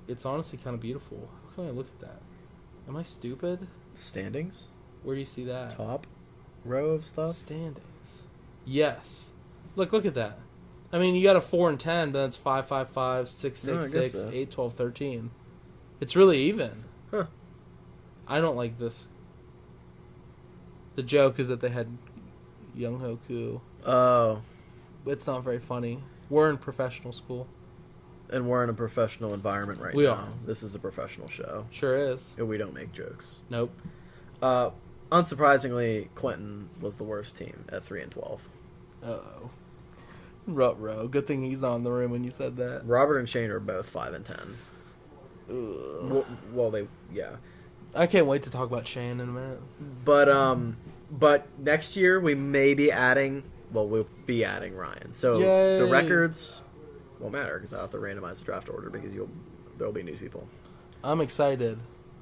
it's honestly kind of beautiful. How can I look at that? Am I stupid? Standings, Where do you see that? top row of stuff. Standings. Yes. Look at that. I mean, you got a 4 and 10, but that's 5, 5, 5, 6, No, 6, I guess 6, so. 8, 12, 13. It's really even. Huh. I don't like this. The joke is that they had Young Hoku. Oh, It's not very funny. We're in professional school. and we're in a professional environment right We now. are. This is a professional show. Sure is. And we don't make jokes. Nope. Unsurprisingly, Quentin was the worst team at 3 and 12. Uh-oh. Ruh-roh. Good thing he's not in the room when you said that. Robert and Shane are both 5 and 10. Ugh. Well, yeah. I can't wait to talk about Shane in a minute. But next year we may be adding. Well, we'll be adding Ryan. So Yay. the records won't matter because I'll have to randomize the draft order because there'll be new people. I'm excited.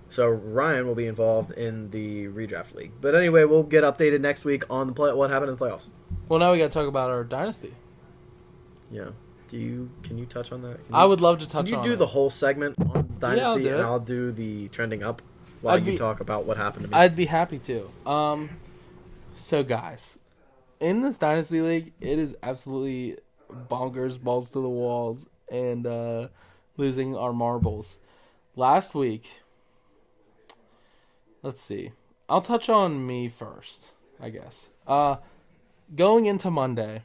So Ryan will be involved in the redraft league. But anyway, we'll get updated next week on what happened in the playoffs. Well, now we got to talk about our dynasty. Yeah. Can you touch on that? I would love to touch on Can you do it. the whole segment on dynasty I'll do and it. I'll do the trending up while you talk about what happened to me? I'd be happy to. So guys, in this dynasty league, it is absolutely bonkers, balls to the walls, and losing our marbles. Last week, let's see. I'll touch on me first, I guess. Going into Monday,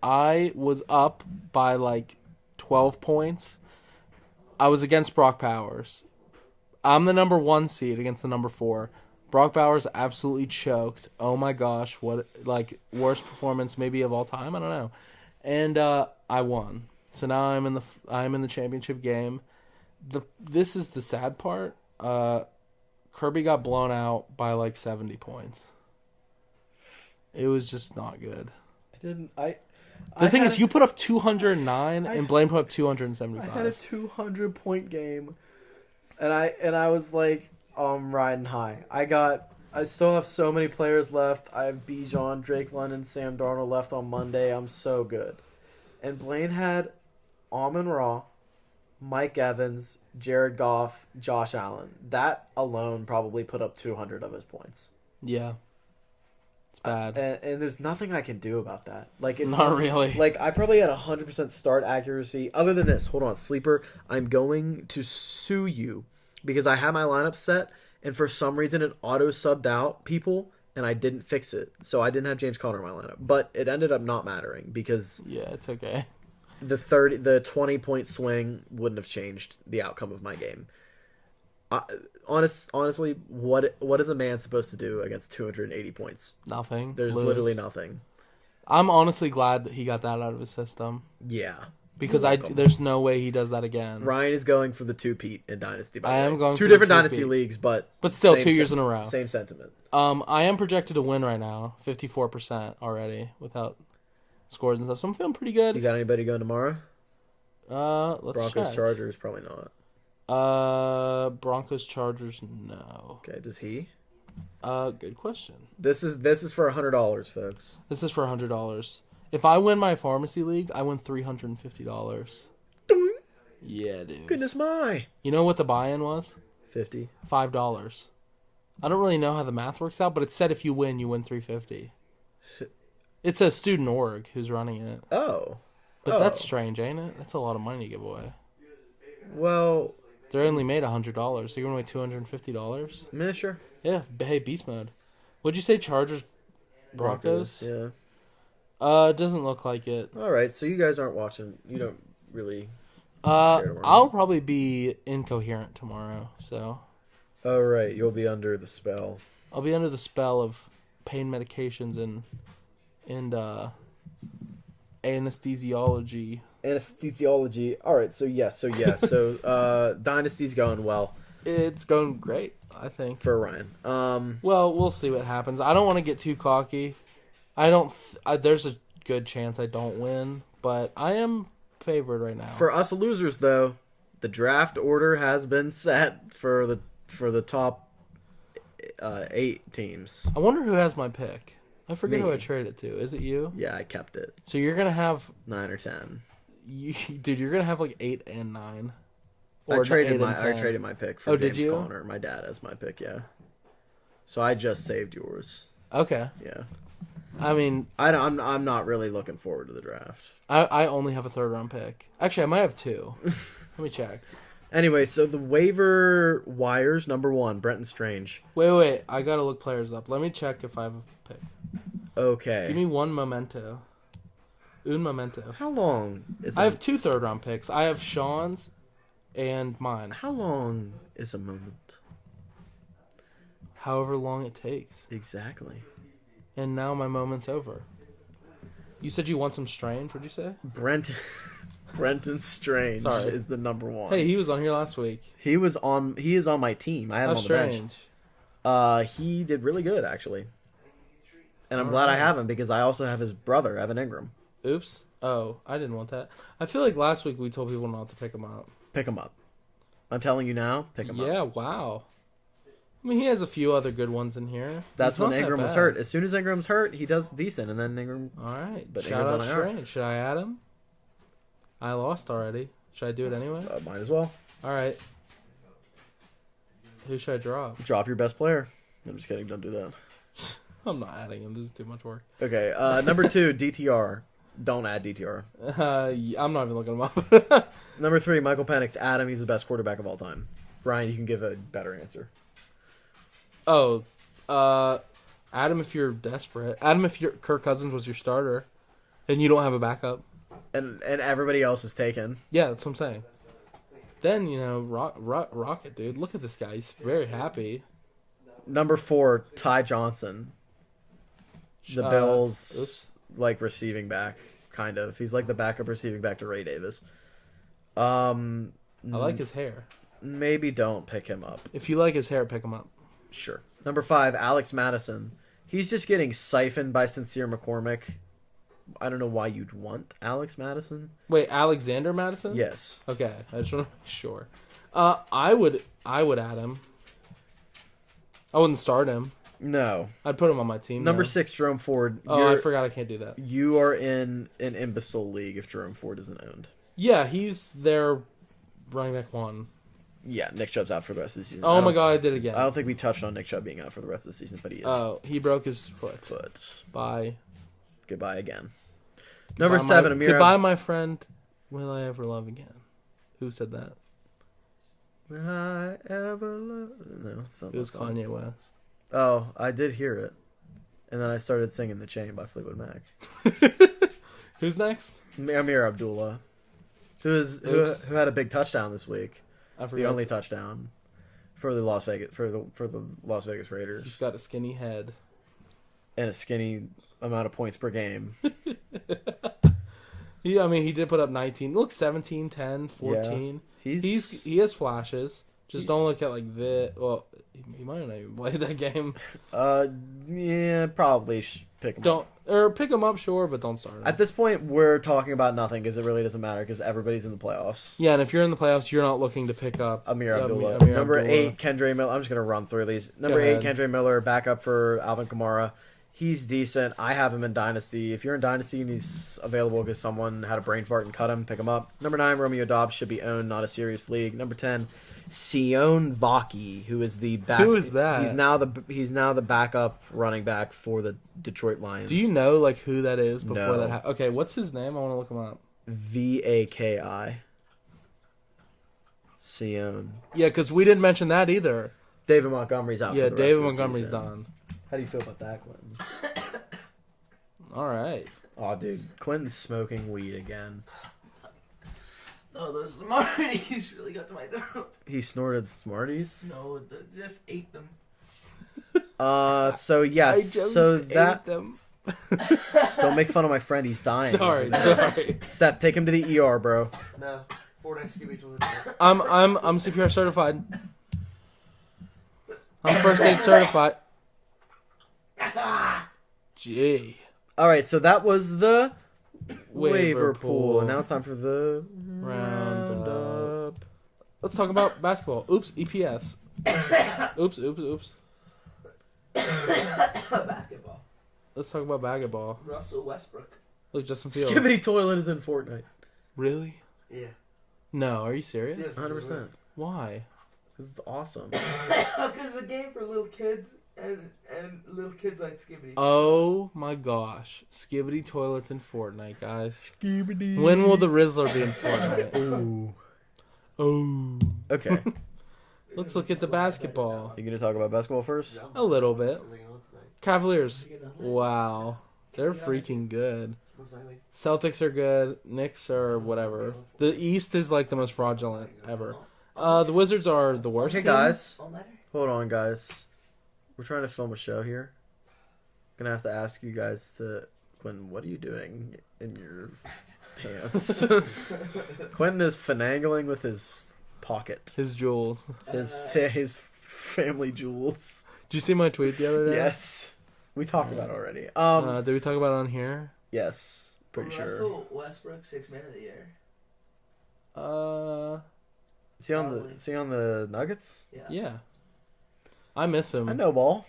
I was up by like 12 points. I was against Brock Powers. I'm the number 1 seed against the number 4. Brock Bowers absolutely choked. Oh my gosh, what worst performance maybe of all time? I don't know. And I won. So now I'm in the championship game. This is the sad part. Kirby got blown out by like 70 points. It was just not good. The thing is, you put up 209 and Blaine put up 275. I had a 200-point game, and I was like, I'm riding high. I still have so many players left. I have Bijan, Drake London, Sam Darnold left on Monday. I'm so good. And Blaine had Amon-Ra, Mike Evans, Jared Goff, Josh Allen. That alone probably put up 200 of his points. Yeah. It's bad. And there's nothing I can do about that. Like, it's Not really. Like, I probably had 100% start accuracy. Other than this, hold on, Sleeper, I'm going to sue you because I had my lineup set, and for some reason it auto-subbed out people, and I didn't fix it. So I didn't have James Conner in my lineup. But it ended up not mattering because Yeah, it's okay. the 20-point swing wouldn't have changed the outcome of my game. Honestly, what is a man supposed to do against 280 points? Nothing. There's Lose. literally nothing. I'm honestly glad that he got that out of his system Yeah. because You're welcome. there's no way he does that again. Ryan is going for the 2-peat in Dynasty. By the I way. am going two for the different 2-peat. Dynasty leagues, but still same 2 years in a row. Same sentiment. I am projected to win right now, 54% already without scores and stuff. So I'm feeling pretty good. You got anybody going tomorrow? Let's Broncos, check. Chargers, probably not. Broncos, Chargers, no. Okay, does he? Good question. This is for $100, folks. This is for $100. If I win my pharmacy league, I win $350. Yeah, dude. Goodness my. You know what the buy-in was? 50. $5. I don't really know how the math works out, but it said if you win, you win $350. It's a student org who's running it. Oh. But Oh. that's strange, ain't it? That's a lot of money to give away. Well, They only made $100. So you're going to win $250? sure. Yeah, hey, beast mode. What'd you say, Chargers, Broncos? Yeah. It doesn't look like it. All right, so you guys aren't watching. You don't really care tomorrow. I'll probably be incoherent tomorrow, so All right, you'll be under the spell. I'll be under the spell of pain medications and and anesthesiology. Anesthesiology. All right. So So Dynasty's going well It's going great, I think. for Ryan. Well, we'll see what happens. I don't want to get too cocky. I don't. There's a good chance I don't win, but I am favored right now. For us losers, though, the draft order has been set for the top 8 teams. I wonder who has my pick. I forget who Me. I traded it to. Is it you? Yeah, I kept it. So you're gonna have, 9 or 10. dude. You're gonna have like 8 and 9. I Or traded 8 and 10. I traded my pick for Oh, did James you? Conner. My dad has my pick, yeah. So I just saved yours. Okay. Yeah. I mean, I'm not really looking forward to the draft. I only have a 3rd round pick. Actually, I might have 2. Let me check. Anyway, so the waiver wires, number 1, Brenton Strange. Wait. I gotta look players up. Let me check if I have a pick. Okay. Give me one memento. Un memento. How long is I have 2 3rd round picks. I have Sean's and mine. How long is a moment? However long it takes. Exactly. And now my moment's over. You said you want some Strange, what'd you say? Brenton Strange Sorry. is the number 1. Hey, he was on here last week. He is on my team. I had him How on the bench. strange. He did really good actually. And I'm glad I have him because I also have his brother, Evan Ingram. Oops. Oh, I didn't want that. I feel like last week we told people not to pick him up. Pick him up. I'm telling you now, pick him up. Yeah, wow. I mean, he has a few other good ones in here. That's He's when not that Ingram was bad. hurt. As soon as Ingram's hurt, he does decent, and then Ingram. All right. But Shout out Ingram's on IR. Strange. Should I add him? I lost already. Should I do it anyway? Might as well All right. Who should I drop? drop your best player. I'm just kidding. Don't do that. I'm not adding him. This is too much work. Okay. Number 2, DTR. Don't add DTR. I'm not even looking him up. Number 3, Michael Penix. Adam, he's the best quarterback of all time. Brian, you can give a better answer. Oh, Adam, if you're desperate. Adam, if Kirk Cousins was your starter, and you don't have a backup. And everybody else is taken. Yeah, that's what I'm saying. Then, rock it, dude. Look at this guy. He's very happy. Number 4, Ty Johnson. The Bills, oops. receiving back, kind of. He's like the backup receiving back to Ray Davis. I like his hair. Maybe don't pick him up. If you like his hair, pick him up. Sure. Number 5, Alex Madison. He's just getting siphoned by Sincere McCormick. I don't know why you'd want Alex Madison. Wait, Alexander Madison? Yes. Okay, I just want to make sure. I would add him. I wouldn't start him. No. I'd put him on my team. Number though. 6, Jerome Ford. Oh, I forgot I can't do that. You are in an imbecile league if Jerome Ford isn't owned. Yeah, he's their running back 1. Yeah, Nick Chubb's out for the rest of the season. Oh my god, I did it again. I don't think we touched on Nick Chubb being out for the rest of the season, but he is. Oh, he broke his foot. Bye. Goodbye again. Goodbye, Number 7, Amir. Goodbye, my friend. Will I ever love again? Who said that? Will I ever love? No, it's not It was that song. Kanye West. Oh, I did hear it, and then I started singing "The Chain" by Fleetwood Mac. Who's next? Amir Abdullah, who had a big touchdown this week, I the forgot. only touchdown for the Las Vegas Raiders, He's got a skinny head. and a skinny amount of points per game. He did put up 19. Look, 17, 10, 14. Yeah. He has flashes. Just don't look at like the. Well, he might not even played that game. Yeah, probably pick him up. Pick him up, sure, but don't start him. At this point, we're talking about nothing because it really doesn't matter because everybody's in the playoffs. Yeah, and if you're in the playoffs, you're not looking to pick up Amir Abdullah. Amir Number Abdullah. 8, Kendre Miller. I'm just going to run through these. Number Go 8, ahead. Kendre Miller, backup for Alvin Kamara. He's decent. I have him in Dynasty. If you're in Dynasty and he's available because someone had a brain fart and cut him, pick him up. Number 9, Romeo Dobbs should be owned, not a serious league. Number 10, Sion Vaki, who is the back. Who is that? He's now the backup running back for the Detroit Lions. Do you know like who that is before No. that? Okay, what's his name? I want to look him up. Vaki. Sion. Yeah, because we didn't mention that either. David Montgomery's out. Yeah, for the rest David of the Montgomery's season. done. How do you feel about that, Quentin? All right. Oh, dude, Quentin's smoking weed again. No, those Smarties really got to my throat. He snorted Smarties. No, just ate them. So yes, I just so ate that them. Don't make fun of my friend. He's dying. Sorry, over there. sorry. Seth, take him to the ER, bro. No. Fortnite Scooby Doo. I'm CPR certified. I'm first aid certified. Gee. All right, so that was the waiver pool. pool. And now it's time for the Roundup. Let's talk about basketball. Oops, EPS. Oops. Basketball. Let's talk about basketball. Russell Westbrook. Look, Justin Fields. Skibbity Toilet is in Fortnite. Really? Yeah. No, are you serious? Yes. 100%. Why? This is awesome. Because it's a game for little kids, and little kids like Skibbity. Oh my gosh. Skibbity toilets in Fortnite, guys. Skibbity. When will the Rizzler be in Fortnite? Ooh. Oh. Okay. Let's look at the basketball. You gonna talk about basketball first? A little bit. Cavaliers. Wow. They're freaking good. Celtics are good. Knicks are whatever. The East is like the most fraudulent ever. The Wizards are the worst. Okay, team. guys. Hold on, guys. We're trying to film a show here. Gonna have to ask you guys to... Quentin, what are you doing in your pants? Quentin is finagling with his pocket. His jewels. His family jewels. Did you see my tweet the other day? Yes. We talked about it already. Did we talk about it on here? Yes. Pretty sure. Russell Westbrook, 6th man of the year. Is he on the Nuggets? Yeah. I miss him. I know ball.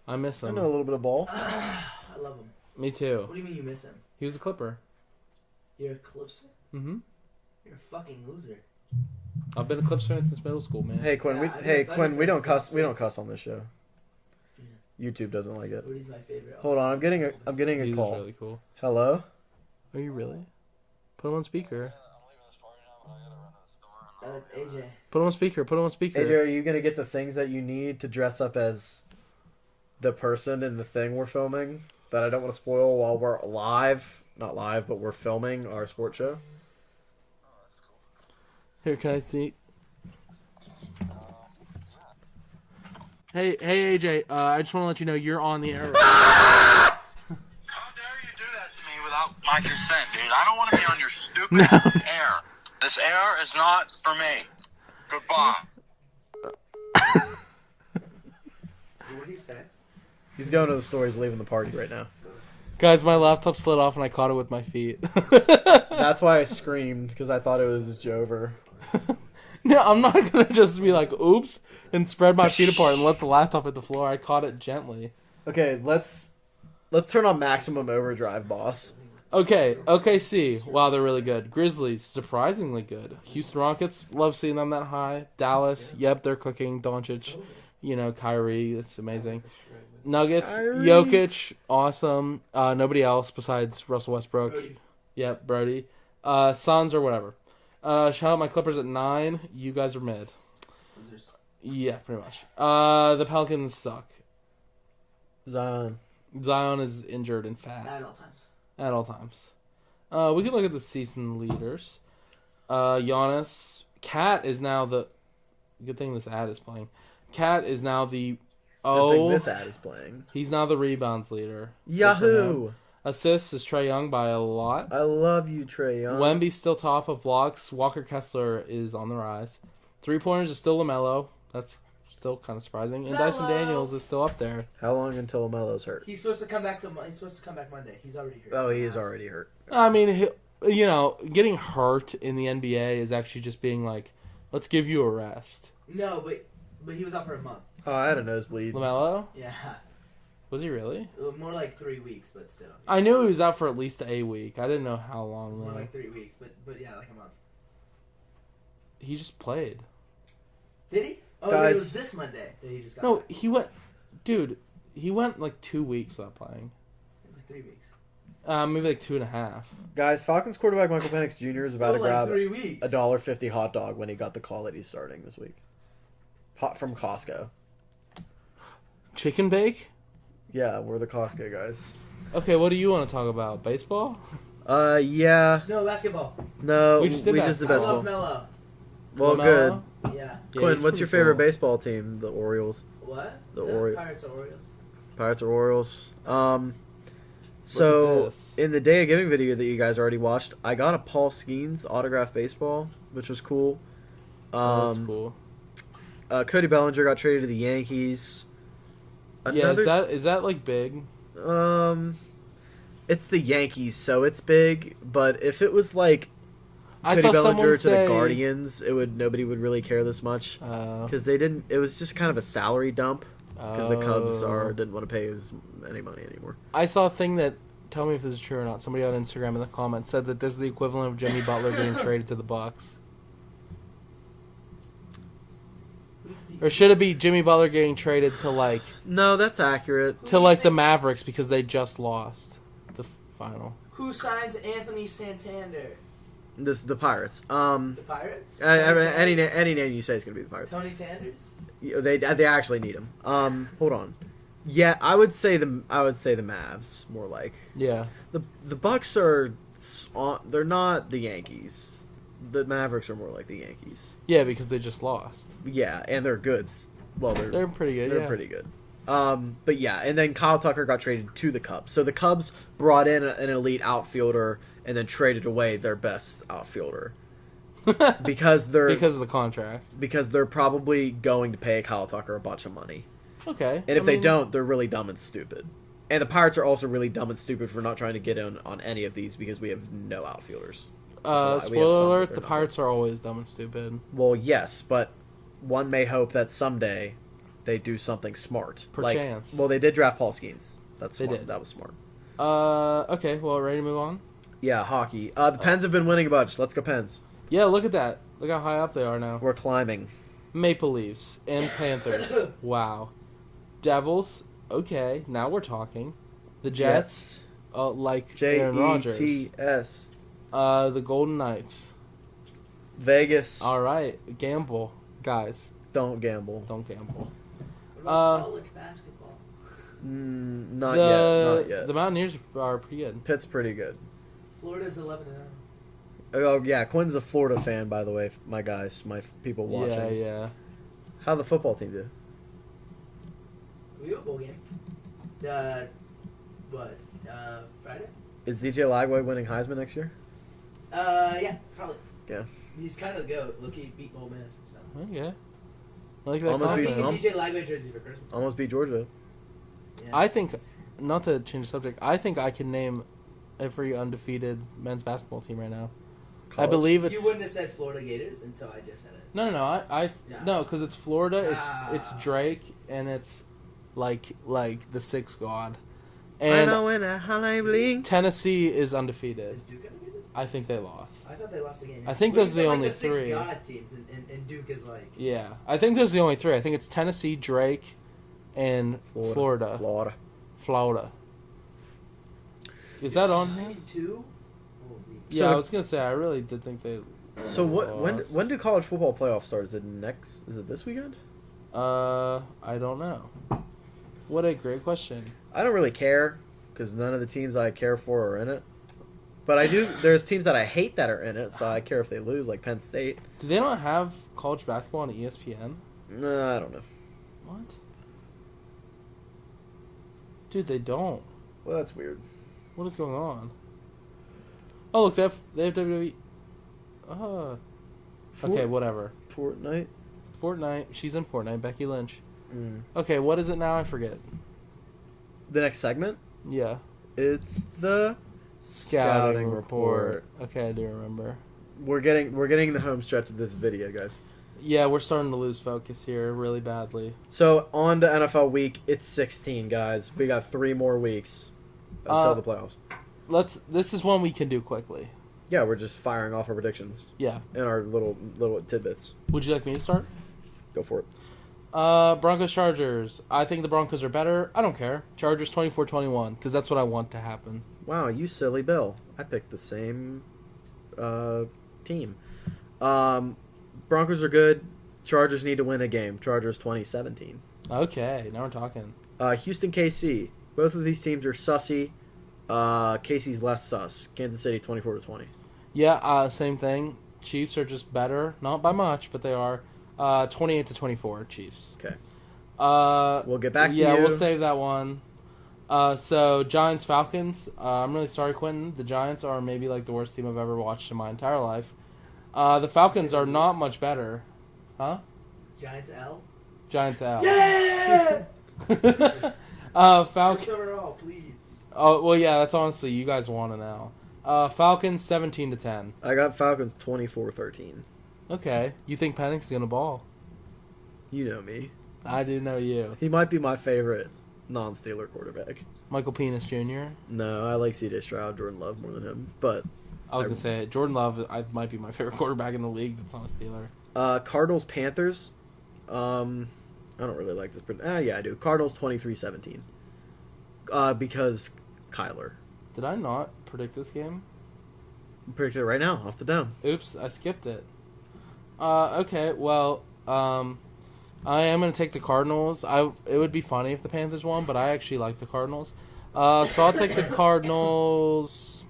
I miss him. I know a little bit of ball. I love him. Me too. What do you mean you miss him? He was a Clipper. You're a Clipser? Mm-hmm. You're a fucking loser. I've been a Clips fan since middle school, man. Hey Quinn, Yeah, Quinn, we don't cuss. We don't six. cuss on this show. YouTube doesn't like it. Rudy's my favorite. Hold on, I'm getting a He was call. really cool. Hello. Are you really? Put him on speaker. That's AJ. Put him on speaker. Put him on speaker. AJ, are you gonna get the things that you need to dress up as the person in the thing we're filming that I don't want to spoil while we're live? Not live, but we're filming our sports show. Here, can I see? Hey, AJ. I just want to let you know you're on the air. How dare you do that to me without my consent, dude? I don't want to be on your stupid air. This air is not for me. Goodbye. What did he say? He's going to the store. He's leaving the party right now. Guys, my laptop slid off and I caught it with my feet. That's why I screamed, because I thought it was Jover. No, I'm not gonna just be like, oops, and spread my feet apart and let the laptop hit the floor. I caught it gently. Okay, let's turn on maximum overdrive, boss. Okay, OKC. Wow, they're really good. Grizzlies, surprisingly good. Houston Rockets, love seeing them that high. Dallas, yep, they're cooking. Doncic, Kyrie, it's amazing. Nuggets, Kyrie. Jokic, awesome. Nobody else besides Russell Westbrook. Brody. Yep, Brody. Suns or whatever. Shout out my Clippers at 9. You guys are mid. Losers. Yeah, pretty much. The Pelicans suck. Zion. Zion is injured and fat At all times. at all times. We can look at the season leaders. Giannis. Cat is now the... Good thing this ad is playing. Cat is now the... I think this ad is playing. He's now the rebounds leader. Yahoo! Assists is Trae Young by a lot. I love you, Trae Young. Wemby's still top of blocks. Walker Kessler is on the rise. 3-pointers is still LaMelo. That's still kind of surprising. And Dyson Daniels is still up there. How long until Melo's hurt? He's supposed to come back Monday. He's already hurt. Oh, he is already hurt. I mean, getting hurt in the NBA is actually just being like, let's give you a rest. No, but he was out for a month. Oh, I had a nosebleed. LaMelo? Yeah. Was he really? More like 3 weeks, but still. I knew he was out for at least a week. I didn't know how long. More Though. like 3 weeks, but yeah, like a month. He just played. Did he? Oh, Guys. it was this Monday that he just got No, back. he went... Dude, he went like 2 weeks without playing. It was like 3 weeks. Maybe like 2.5. Guys, Falcons quarterback Michael Penix Jr. is about to Still like grab 3 weeks. $1.50 hot dog when he got the call that he's starting this week. Hot from Costco. Chicken bake? Yeah, we're the Costco guys. Okay, what do you want to talk about? Baseball? Yeah. No, basketball. No, We just did did that. the I love baseball. Melo. Well, LaMelo? good. Yeah. Yeah, Quinn, he's what's your pretty favorite cool. baseball team? The Orioles. What? The Orioles. Pirates or Orioles? Pirates or Orioles? So, this. in the Day of Giving video that you guys already watched, I got a Paul Skeens autographed baseball, which was cool. That's cool. Cody Bellinger got traded to the Yankees. Yeah, is that like big? It's the Yankees, so it's big. But if it was like I Cody saw Bellinger someone to say the Guardians, nobody would really care this much because they didn't. It was just kind of a salary dump because the Cubs didn't want to pay any money anymore. I saw a thing that, tell me if this is true or not. Somebody on Instagram in the comments said that this is the equivalent of Jimmy Butler being traded to the Bucks. Or should it be Jimmy Butler getting traded to like No, that's accurate. the Mavericks because they just lost the final? Who signs Anthony Santander? This the Pirates. The Pirates? Any name you say is gonna be the Pirates. Tony Sanders? They actually need him. Hold on. Yeah, I would say the Mavs more like. Yeah. The Bucks are they're not the Yankees. The Mavericks are more like the Yankees. Yeah, because they just lost. Yeah, and they're good. Well, They're pretty good. They're yeah. pretty good. But yeah, and then Kyle Tucker got traded to the Cubs. So the Cubs brought in an elite outfielder and then traded away their best outfielder because because of the contract. because they're probably going to pay Kyle Tucker a bunch of money. Okay. And if they don't, they're really dumb and stupid. And the Pirates are also really dumb and stupid for not trying to get in on any of these because we have no outfielders. We spoiler have some, but alert: they're the not Pirates are always dumb and stupid. Well, yes, but one may hope that someday they do something smart. Perchance. Well, they did draft Paul Skeens. That's They smart. did. That was smart. Okay. Well, ready to move on? Yeah, hockey. The Pens have been winning a bunch. Let's go Pens. Yeah. Look at that. Look how high up they are now. We're climbing. Maple Leafs and Panthers. Wow. Devils. Okay. Now we're talking. The Jets. Like Aaron Rodgers. Jets. The Golden Knights. Vegas. All right. Gamble, guys. Don't gamble. Don't gamble. What about college basketball? Not yet. The Mountaineers are pretty good. Pitt's pretty good. Florida's 11-0. Oh yeah, Quinn's a Florida fan, by the way. My guys, my people watching. Yeah. How'd the football team do? We have a bowl game. Friday? Is DJ Lagway winning Heisman next year? Yeah, probably. Yeah. He's kind of the GOAT. Look, he beat Ole Miss and stuff. Okay. I like that Almost I'm beat getting a confidence. DJ Lagway jersey for Christmas. Almost beat Georgia. Yeah. I think, not to change the subject, I think I can name every undefeated men's basketball team right now. I College. believe You it's wouldn't have said Florida Gators until I just said it. no. No, because it's Florida. Ah. It's Drake, and it's like the sixth god. I And know when I blink. Tennessee is undefeated. Is Duke undefeated? I think they lost. I thought they lost the game. I think Well, those you are the said, only the six three. God teams, and Duke is like. Yeah, I think those are the only three. I think it's Tennessee, Drake, and Florida. Florida. Is that on here? 2? Holy. Yeah, So- I was gonna say I really did think they. So what? lost. When do college football playoffs start? Is it this weekend? I don't know. What a great question. I don't really care because none of the teams I care for are in it. But I do. There's teams that I hate that are in it, so I care if they lose, like Penn State. Do they not have college basketball on ESPN? No, I don't know. What? Dude, they don't. Well, that's weird. What is going on? Oh, look, they have WWE. Okay, whatever. Fortnite. Fortnite. She's in Fortnite. Becky Lynch. Mm. Okay, what is it now? I forget. The next segment. Yeah. It's the Scouting report. Okay, I do remember. We're getting the home stretch of this video, guys. Yeah, we're starting to lose focus here really badly. So on to NFL week. It's 16, guys. We got 3 more weeks until the playoffs. This is one we can do quickly. Yeah, we're just firing off our predictions Yeah. and our little tidbits. Would you like me to start? Go for it. Broncos Chargers. I think the Broncos are better. I don't care. Chargers 24-21 because that's what I want to happen. Wow, you silly Bill. I picked the same team. Broncos are good. Chargers need to win a game. Chargers 2017. Okay, now we're talking. Houston KC. Both of these teams are sussy. KC's less sus. Kansas City 24-20. Yeah, same thing. Chiefs are just better, not by much, but they are. 28-24 Chiefs. Okay. We'll get back to you. Yeah, we'll save that one. So Giants Falcons. I'm really sorry, Quentin. The Giants are maybe like the worst team I've ever watched in my entire life. The Falcons are not much better, huh? Giants L. Giants out. Yeah! Falcons. Overall, please. Oh well, yeah. That's honestly you guys want to know. Falcons 17-10. I got Falcons 24-13. Okay, you think Penix is gonna ball? You know me. I do know you. He might be my favorite non-Steeler quarterback. Michael Penis Jr. No, I like C.J. Stroud, Jordan Love more than him. But I was gonna say Jordan Love. Might be my favorite quarterback in the league. That's not a Steeler. Cardinals Panthers. I don't really like this, but yeah, I do. Cardinals 23-17. Because Kyler. Did I not predict this game? I'm predicting it right now off the dome. Oops, I skipped it. Okay, well, I am gonna take the Cardinals. It would be funny if the Panthers won, but I actually like the Cardinals. So I'll take the Cardinals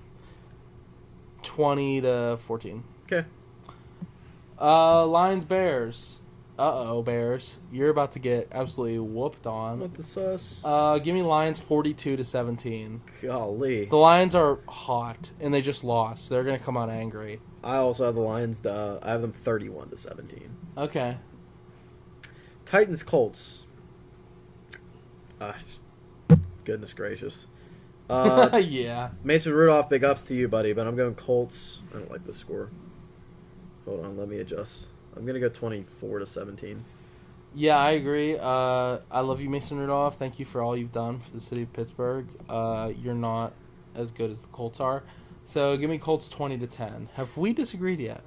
20-14. Okay. Lions Bears. Bears. You're about to get absolutely whooped on. What the sus? Give me Lions 42-17. Golly. The Lions are hot and they just lost. They're gonna come out angry. I also have the Lions. I have them 31-17. Okay. Titans Colts. Goodness gracious. Yeah. Mason Rudolph, big ups to you, buddy, but I'm going Colts. I don't like this score. Hold on, let me adjust. I'm going to go 24-17. Yeah, I agree. I love you, Mason Rudolph. Thank you for all you've done for the city of Pittsburgh. You're not as good as the Colts are. So give me Colts 20-10. Have we disagreed yet?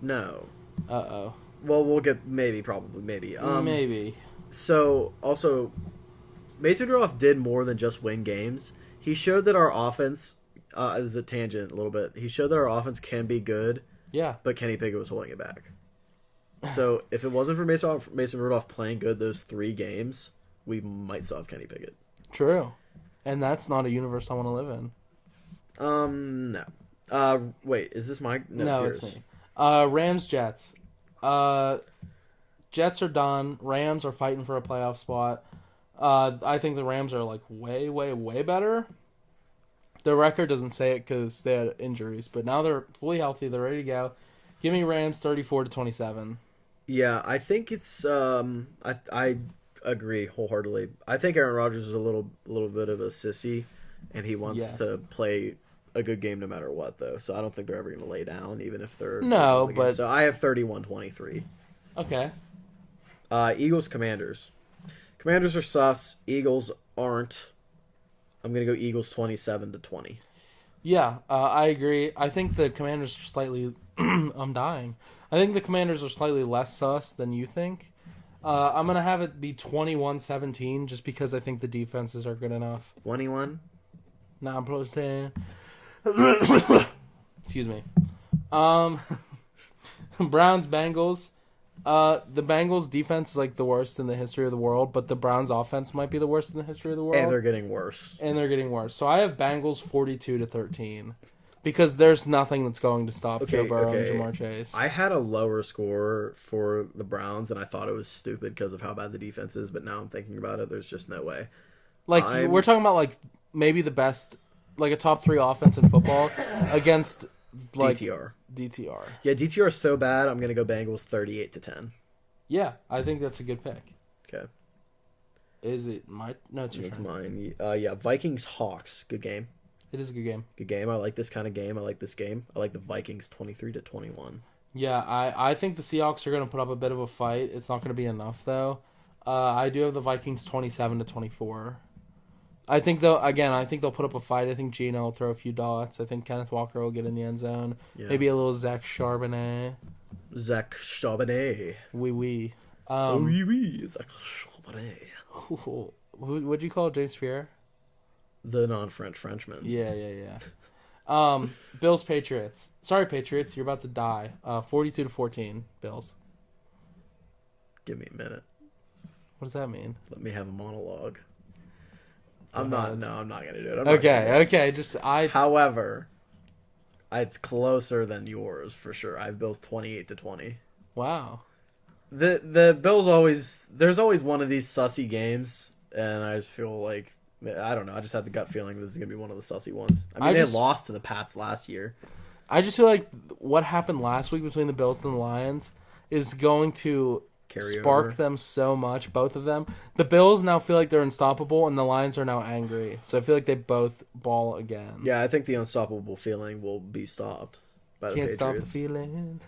No. Uh-oh. Well, we'll get maybe. Maybe. So, also, Mason Rudolph did more than just win games. He showed that our offense, as a tangent a little bit, he showed that our offense can be good, Yeah. but Kenny Pickett was holding it back. So, if it wasn't for Mason Rudolph playing good those 3 games, we might still have Kenny Pickett. True. And that's not a universe I want to live in. No. Wait, is this my... No, it's it's yours. me. Rams, Jets. Jets are done. Rams are fighting for a playoff spot. I think the Rams are, like, way, way, way better. Their record doesn't say it because they had injuries, but now they're fully healthy. They're ready to go. Give me Rams 34-27. Yeah, I think it's... I agree wholeheartedly. I think Aaron Rodgers is a little bit of a sissy, and he wants to play a good game no matter what, though. So I don't think they're ever going to lay down, even if they're... No, but... So I have 31-23. Okay. Eagles, Commanders. Commanders are sus. Eagles aren't. I'm going to go Eagles 27-20. Yeah, I agree. I think the Commanders are slightly... I'm dying. I think the Commanders are slightly less sus than you think. I'm going to have it be 21-17 just because I think the defenses are good enough. 21? Nah, I'm probably saying... Excuse me. Browns, Bengals. The Bengals defense is like the worst in the history of the world, but the Browns offense might be the worst in the history of the world. And they're getting worse. So I have Bengals 42-13 because there's nothing that's going to stop Joe Burrow and Jamar Chase. I had a lower score for the Browns, and I thought it was stupid because of how bad the defense is, but now I'm thinking about it, there's just no way. Like, we're talking about, like, maybe the best, like, a top 3 offense in football against, like... DTR. Yeah, DTR is so bad, I'm going to go Bengals 38-10. Yeah, I think that's a good pick. Okay. Is it my... No, it's your It's turn. mine. Yeah, Vikings-Hawks. Good game. It is a good game. Good game. I like this kind of game. I like this game. I like the Vikings 23-21. Yeah, I think the Seahawks are going to put up a bit of a fight. It's not going to be enough, though. I do have the Vikings 27-24. I think they'll put up a fight. I think Gino will throw a few dots. I think Kenneth Walker will get in the end zone. Yeah. Maybe a little Zach Charbonnet. Zach Charbonnet. Oui. Zach Charbonnet. What'd you call James Pierre? The non-French Frenchman. Yeah. Bills, Patriots. Sorry, Patriots, you're about to die. 42-14, Bills. Give me a minute. What does that mean? Let me have a monologue. Go I'm not ahead. going to do it. Okay. However, it's closer than yours for sure. I have Bills 28-20. Wow. The Bills always... There's always one of these sussy games and I just feel like I don't know. I just had the gut feeling this is gonna be one of the sussy ones. I mean, I they just- lost to the Pats last year. I just feel like what happened last week between the Bills and the Lions is going to Carry spark over. them so much, both of them. The Bills now feel like they're unstoppable, and the Lions are now angry. So I feel like they both ball again. Yeah, I think the unstoppable feeling will be stopped by the Can't stop Patriots. the feeling.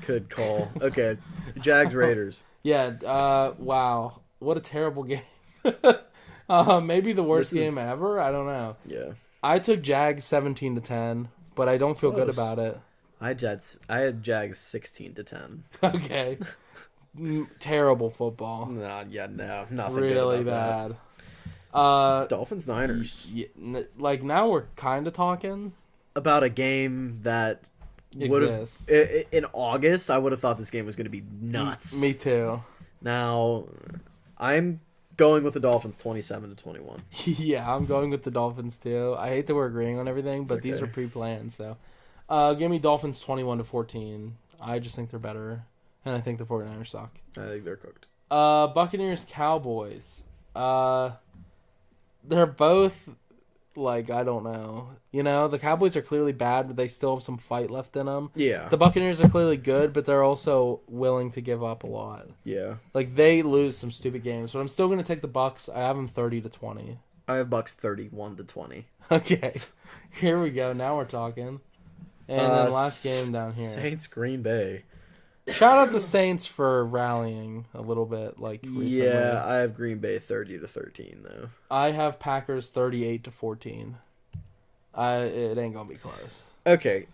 Good call. Okay, Jags Raiders. Yeah, wow. What a terrible game. Maybe the worst This is- game ever? I don't know. Yeah, I took Jags 17-10, but I don't feel good Close. about it. I had Jags 16-10. Okay. Terrible football. No, nothing. Really good about bad. that. Dolphins Niners Like, now we're kind of talking. about a game that would have Exists. in August. I would have thought this game was going to be nuts. Me too. Now, I'm going with the Dolphins 27-21. Yeah, I'm going with the Dolphins too. I hate that we're agreeing on everything, but these okay. are pre-planned. So, give me Dolphins 21-14. I just think they're better, and I think the 49ers suck. I think they're cooked. Buccaneers Cowboys. They're both like, I don't know. You know, the Cowboys are clearly bad, but they still have some fight left in them. Yeah, The Buccaneers are clearly good, but they're also willing to give up a lot. yeah. Like, they lose some stupid games, but I'm still going to take the Bucs. I have them 30-20. I have Bucks 31-20. Okay, here we go. Now we're talking. And then last game down here. Saints Green Bay. Shout out the Saints for rallying a little bit, like recently. Yeah, I have Green Bay 30-13 though. I have Packers 38-14. It ain't gonna be close. Okay,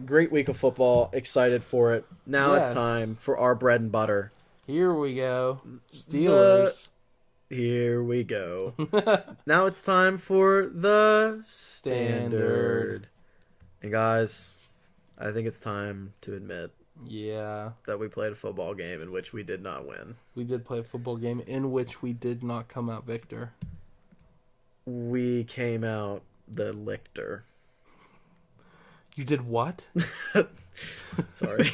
great week of football. Excited for it. Now Yes. it's time for our bread and butter. Here we go. Steelers. Here we go. Now it's time for the Standard. And guys, I think it's time to admit Yeah, that we played a football game in which we did not win. we did play a football game in which we did not come out victor. We came out the lictor. You did what? Sorry.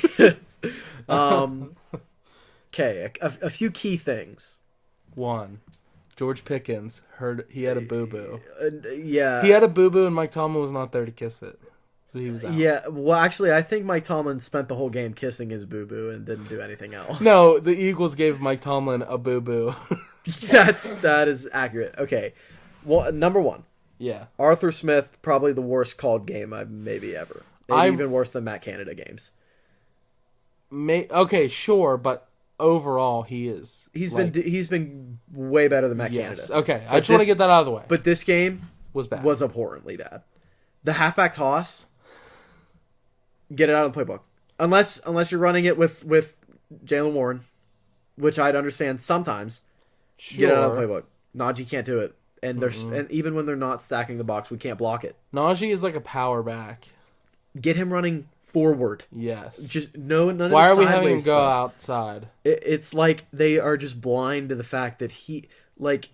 Okay, a few key things. One, George Pickens heard he had a boo-boo. Yeah. He had a boo-boo and Mike Tomlin was not there to kiss it. So he was out. Yeah, well, actually, I think Mike Tomlin spent the whole game kissing his boo-boo and didn't do anything else. No, the Eagles gave Mike Tomlin a boo-boo. that is accurate. Okay, well, number one, Yeah. Arthur Smith, probably the worst called game I've maybe ever. Maybe even worse than Matt Canada games. Okay, sure, but overall he is. He's like, been way better than Matt yes. Canada. Okay, I just want to get that out of the way. But this game was bad. was abhorrently bad. The halfback toss, get it out of the playbook. Unless you're running it with Jalen Warren, which I'd understand sometimes. sure. Get it out of the playbook. Najee can't do it. And and even when they're not stacking the box, we can't block it. Najee is like a power back. Get him running forward. Yes. Just none of Why the are we having him sideways go stuff. outside? It's like they are just blind to the fact that he like.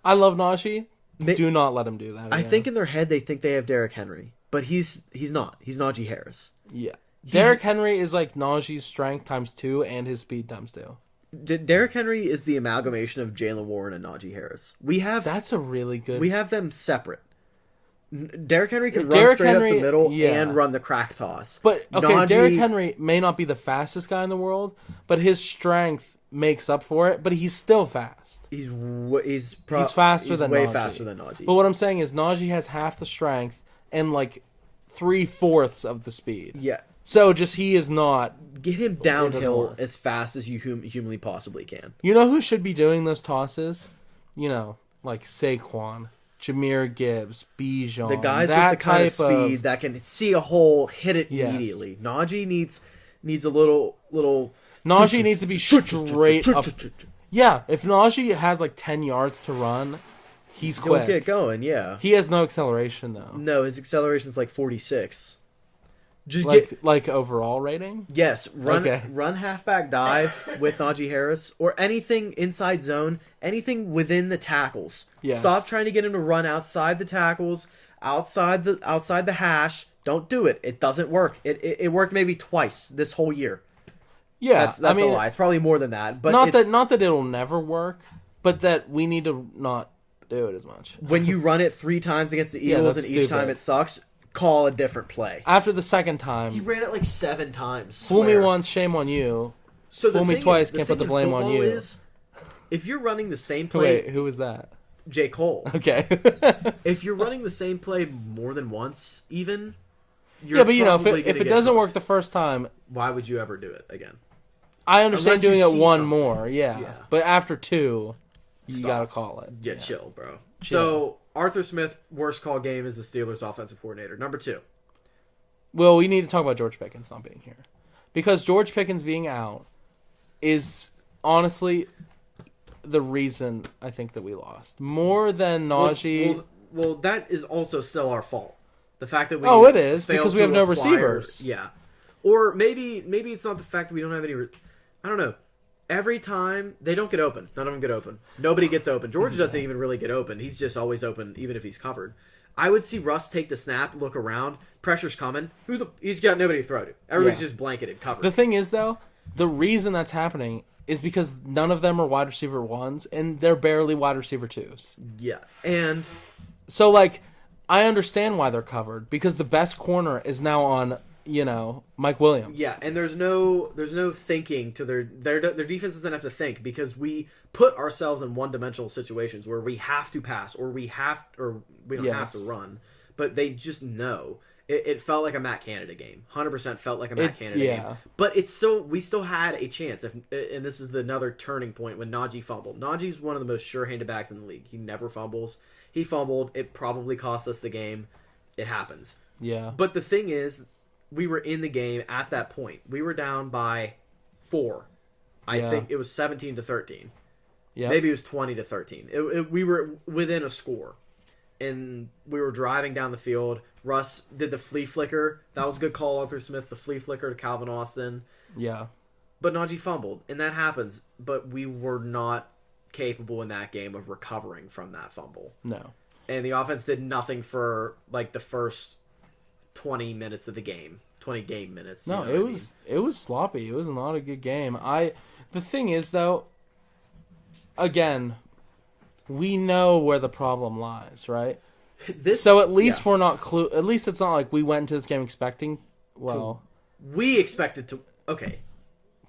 I love Najee. Ma- Do not let him do that. I again. think in their head they think they have Derrick Henry, but he's not. He's Najee Harris. Yeah. Derrick Henry is like Najee's strength times 2 and his speed times 2. Derrick Henry is the amalgamation of Jalen Warren and Najee Harris. We have That's a really good. we have them separate. Derrick Henry can run Derrick straight Henry- up the middle yeah. and run the crack toss. But okay, Najee- Derrick Henry may not be the fastest guy in the world, but his strength makes up for it. But he's still fast. He's faster than way Najee. faster than Najee. But what I'm saying is Najee has half the strength and like 3/4 of the speed. Yeah, So just he is not. get him doesn't downhill work. as fast as you humanly possibly can. You know who should be doing those tosses? You know, like Saquon, Jahmyr Gibbs, Bijan. The guys that with the kind of type speed that can see a hole, hit it Yes. immediately. Najee needs a little. Najee needs to be straight up. Yeah, if Najee has like 10 yards to run, he's He'll get quick. going. Yeah. He has no acceleration though. No, his acceleration's like 46. Just Like overall rating? run halfback dive with Najee Harris or anything inside zone, anything within the tackles. Yes. Stop trying to get him to run outside the tackles, outside the hash. Don't do it. It doesn't work. It worked maybe twice this whole year. Yeah, That's I mean, a lie. It's probably more than that. But not that it'll never work, but that we need to not do it as much. When you run it 3 times against the Yeah, Eagles that's and each time stupid. it sucks, call a different play. After the second He time, ran it like 7 times. fool me swear. once, shame on you. So the fool me thing twice, is- can't thing put the in blame on football you. Is, if you're running the same play, Wait, who was that? J. Cole. Okay. If you're running the same play more than once, even, you're Yeah, but you know, probably if gonna it get doesn't hooked. work the first time, Why would you ever do it again? I understand Unless you doing it see one something. more, yeah. Yeah. But after 2, you Stop. gotta call it. Yeah, chill, bro. Chill. So Arthur Smith, worst call game is the Steelers' offensive coordinator. Number 2. Well, we need to talk about George Pickens not being here. Because George Pickens being out is honestly the reason I think that we lost. More than Najee. Well, that is also still our fault. The fact that we It is, failed because we to have no acquire- receivers. Yeah, or maybe it's not the fact that we don't have any. I don't know. Every time they don't get open, none of them get open. Nobody gets open. George doesn't even really get open. He's just always open, even if he's covered. I would see Russ take the snap, look around, pressure's coming. He's got nobody to throw to. Everybody's Yeah. just blanketed, covered. The thing is, though, the reason that's happening is because none of them are wide receiver 1s, and they're barely wide receiver 2s. Yeah, and So, like, I understand why they're covered, because the best corner is now on, Mike Williams. yeah, and there's no thinking to their defense doesn't have to think, because we put ourselves in one-dimensional situations where we have to pass or we don't have to Yes. run, but they just know. It felt like a Matt Canada game. 100% felt like a Matt Canada game. But we still had a chance. And this is another turning point when Najee fumbled. Najee's one of the most sure-handed backs in the league. He never fumbles. He fumbled. It probably cost us the game. It happens. Yeah. But the thing is, we were in the game at that point. We were down by 4. I Yeah. think it was 17-13. Yeah. Maybe it was 20-13. We were within a score. And we were driving down the field. Russ did the flea flicker. That was a good call, Arthur Smith. The flea flicker to Calvin Austin. Yeah. But Najee fumbled. And that happens. But we were not capable in that game of recovering from that fumble. No. And the offense did nothing for like the first 20 minutes of the game. 20 game minutes. No, it was sloppy. It was not a good game. The thing is, though, again, we know where the problem lies, right? So at least we're not At least it's not like we went into this game expecting. Well, we expected to. Okay,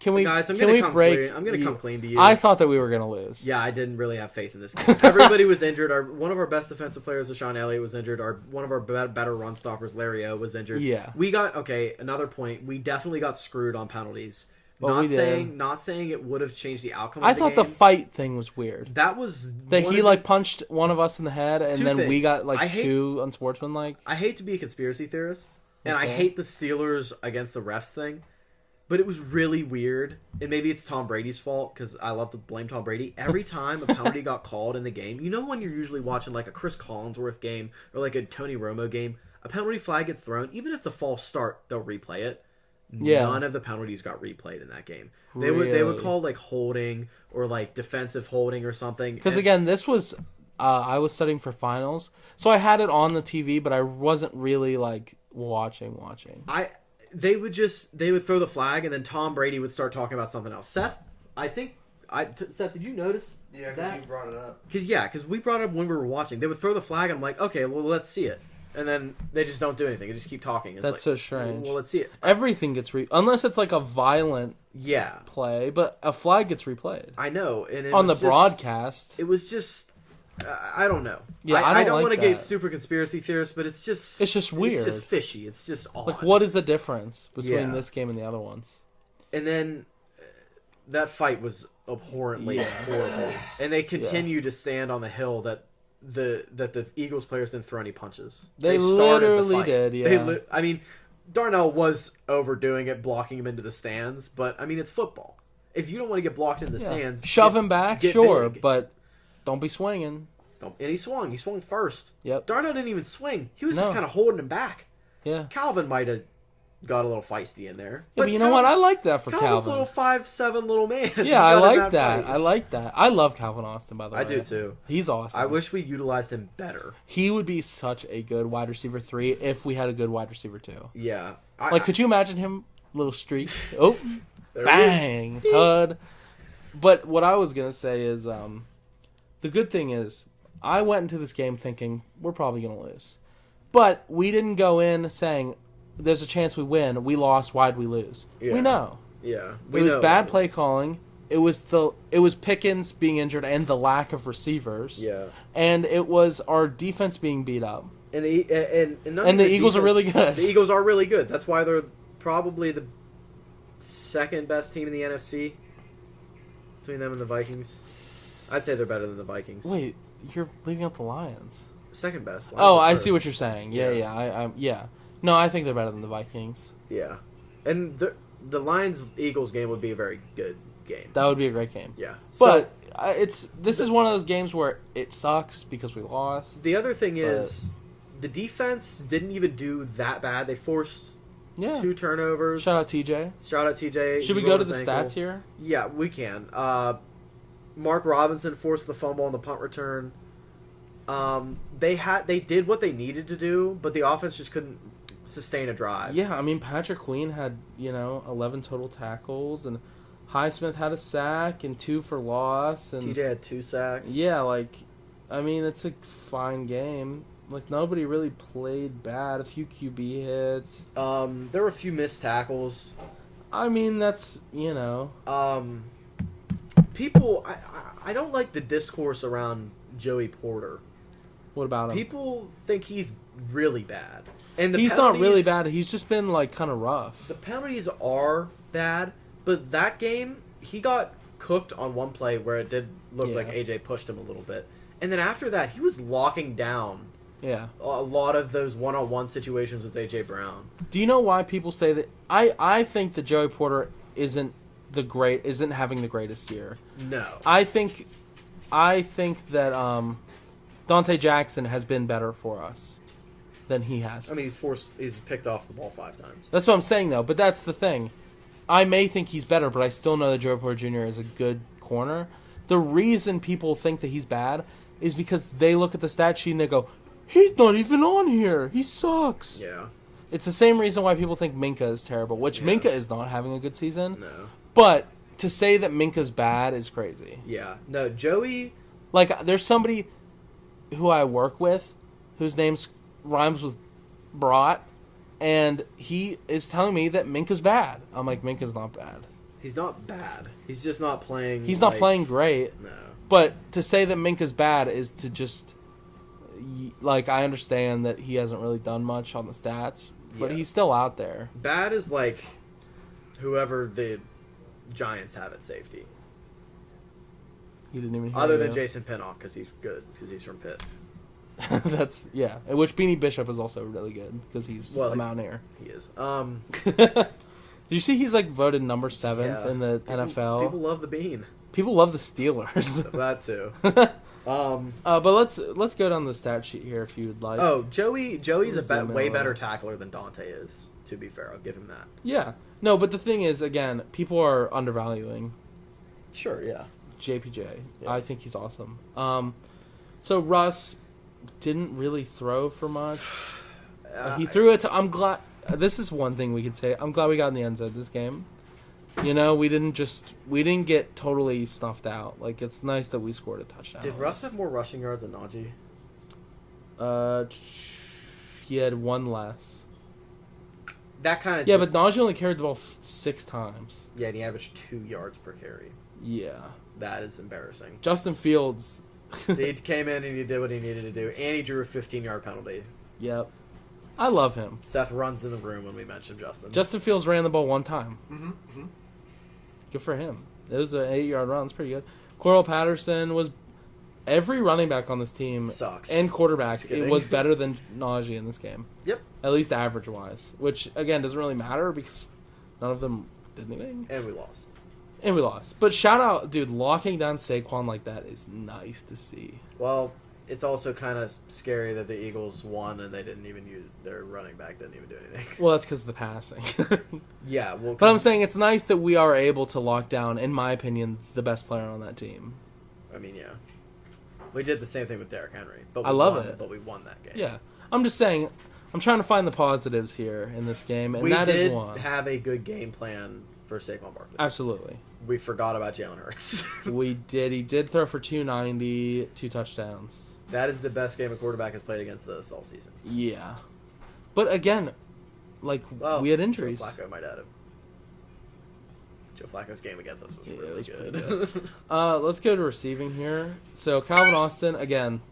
can we? guys, I'm can gonna we come break? clean. I'm gonna come clean to you. I thought that we were gonna lose. Yeah, I didn't really have faith in this game. Everybody was injured. One of our best defensive players, Deshaun Elliott, was injured. One of our better run stoppers, Larry O, was injured. Yeah. We got another point. We definitely got screwed on penalties. Well, we did. Not saying it would have changed the outcome. I of the thought the game. fight thing was weird. That was That one he of the- punched one of us in the head, and Two then we things. got I hate- too unsportsmanlike. I hate to be a conspiracy theorist, and I Okay. hate the Steelers against the refs thing, but it was really weird. And maybe it's Tom Brady's fault, because I love to blame Tom Brady. Every time a penalty got called in the game, when you're usually watching like a Chris Collinsworth game or like a Tony Romo game, a penalty flag gets thrown, even if it's a false start, they'll replay it. Yeah. None of the penalties got replayed in that game. They would call like holding or like defensive holding or something. Because and- again, this was I was studying for finals, so I had it on the TV, but I wasn't really watching. They would throw the flag, and then Tom Brady would start talking about something else. Seth, Seth, did you notice Yeah, because that? you brought it up. Because we brought it up when we were watching. They would throw the flag. I'm like, okay, well, let's see it. And then they just don't do anything. They just keep talking. It's That's like, so strange. Well, let's see it. Everything gets unless it's a violent Yeah, play, but a flag gets replayed I know. And it on the was just- broadcast. It was just, I don't know. Yeah, I don't like want to that. get super conspiracy theorists, but it's just weird. It's just fishy. It's just odd. What is the difference between Yeah. this game and the other ones? And then that fight was abhorrently horrible. And they continue to stand on the hill that the Eagles players didn't throw any punches. They started the literally fight. did, yeah. I mean, Darnell was overdoing it, blocking him into the stands, but I mean, it's football. If you don't want to get blocked in the stands, Shove him back, get sure, big. but don't be swinging. And he swung. He swung first. Yep. Darnell didn't even swing. He was No. just kind of holding him back. Yeah. Calvin might have got a little feisty in there. But you know what? I like that for Calvin's Calvin. little 5'7" little man. Yeah, I Got in like that. fight. I like that. I love Calvin Austin, by the way. I do too. He's awesome. I wish we utilized him better. He would be such a good wide receiver 3 if we had a good wide receiver 2. Yeah. Could you imagine him? Little streak. Oh, There bang, Tud. But what I was gonna say is, the good thing is, I went into this game thinking we're probably going to lose. But we didn't go in saying there's a chance we win. We lost. Why'd we lose? Yeah. We know. Yeah. It was bad play calling. It was Pickens being injured and the lack of receivers. Yeah. And it was our defense being beat up. And the Eagles are really good. The Eagles are really good. That's why they're probably the second best team in the NFC. Between them and the Vikings. I'd say they're better than the Vikings. Wait, you're leaving out the Lions. Second best. Lions Oh, are I first. see what you're saying. Yeah. Yeah. No, I think they're better than the Vikings. Yeah. And the Lions-Eagles game would be a very good game. That would be a great game. Yeah. But this is one of those games where it sucks because we lost. The other thing is, the defense didn't even do that bad. They forced 2 turnovers. Shout out TJ. Shout out TJ. Should we go to the stats here? Yeah, we can. Mark Robinson forced the fumble on the punt return. They did what they needed to do, but the offense just couldn't sustain a drive. Yeah, I mean Patrick Queen had 11 total tackles, and Highsmith had a sack and 2 for loss, and TJ had 2 sacks. Yeah, it's a fine game. Nobody really played bad. A few QB hits. There were a few missed tackles. I mean, that's people. I don't like the discourse around Joey Porter. What about him? People think he's really bad, and he's not really bad. He's just been kind of rough. The penalties are bad, but that game he got cooked on one play where it did look like AJ pushed him a little bit, and then after that he was locking down. Yeah, a lot of those one-on-one situations with AJ Brown. Do you know why people say that? I think that Joey Porter isn't having the greatest year. No, I think that Dante Jackson has been better for us than he has. I mean, he's picked off the ball 5 times. That's what I'm saying, though. But that's the thing. I may think he's better, but I still know that Joey Porter Jr. is a good corner. The reason people think that he's bad is because they look at the stat sheet and they go, he's not even on here. He sucks. Yeah. It's the same reason why people think Minka is terrible, which Minka is not having a good season. No. But to say that Minka's bad is crazy. Yeah. No, Joey... There's somebody who I work with whose name rhymes with Brat, and he is telling me that Minka's bad. I'm like, Minka's not bad. He's not bad. He's just not playing... He's not playing great. No. But to say that Minka's bad is to just... I understand that he hasn't really done much on the stats, but he's still out there. Bad is whoever the Giants have at safety. He didn't even hear Other you. than Jason Pinnock, because he's good, because he's from Pitt. That's, yeah. Which Beanie Bishop is also really good, because he's a Mountaineer. He is. Did you see he's voted number 7th in the NFL? People love the Bean. People love the Steelers. That too. But let's go down the stat sheet here if you would like. Oh, Joey's a way better tackler than Dante is. To be fair, I'll give him that. Yeah. No, but the thing is, again, people are undervaluing. Sure. Yeah. JPJ. Yeah. I think he's awesome. So Russ didn't really throw for much. He threw it to. I'm glad. This is one thing we could say. I'm glad we got in the end zone this game. We didn't get totally snuffed out. It's nice that we scored a touchdown. Did Russ have more rushing yards than Najee? He had 1 less. That kind of... Yeah, but Najee only carried the ball 6 times. Yeah, and he averaged 2 yards per carry. Yeah. That is embarrassing. Justin Fields... He came in and he did what he needed to do, and he drew a 15-yard penalty. Yep. I love him. Seth runs in the room when we mention Justin. Justin Fields ran the ball 1 time. Mm-hmm. Good for him. It was an 8-yard run. It's pretty good. Cordell Patterson was... Every running back on this team sucks. And quarterback, it was better than Najee in this game. Yep. At least average-wise. Which, again, doesn't really matter because none of them did anything. And we lost. But shout out, dude, locking down Saquon like that is nice to see. Well, it's also kind of scary that the Eagles won and they didn't even use... Their running back didn't even do anything. Well, that's because of the passing. Yeah, well... But I'm saying it's nice that we are able to lock down, in my opinion, the best player on that team. I mean, yeah. We did the same thing with Derrick Henry. But I love it. But we won that game. Yeah. I'm just saying, I'm trying to find the positives here in this game, and we that is did one. Have a good game plan for Saquon Barkley. Absolutely. we forgot about Jalen Hurts. We did. He did throw for 290, 2 touchdowns. That is the best game a quarterback has played against us all season. Yeah. But again, like, Well, we had injuries. Joe Flacco might add him. Joe Flacco's game against us was Yeah, it really was good. pretty Let's go to receiving here. So, Calvin Austin, again,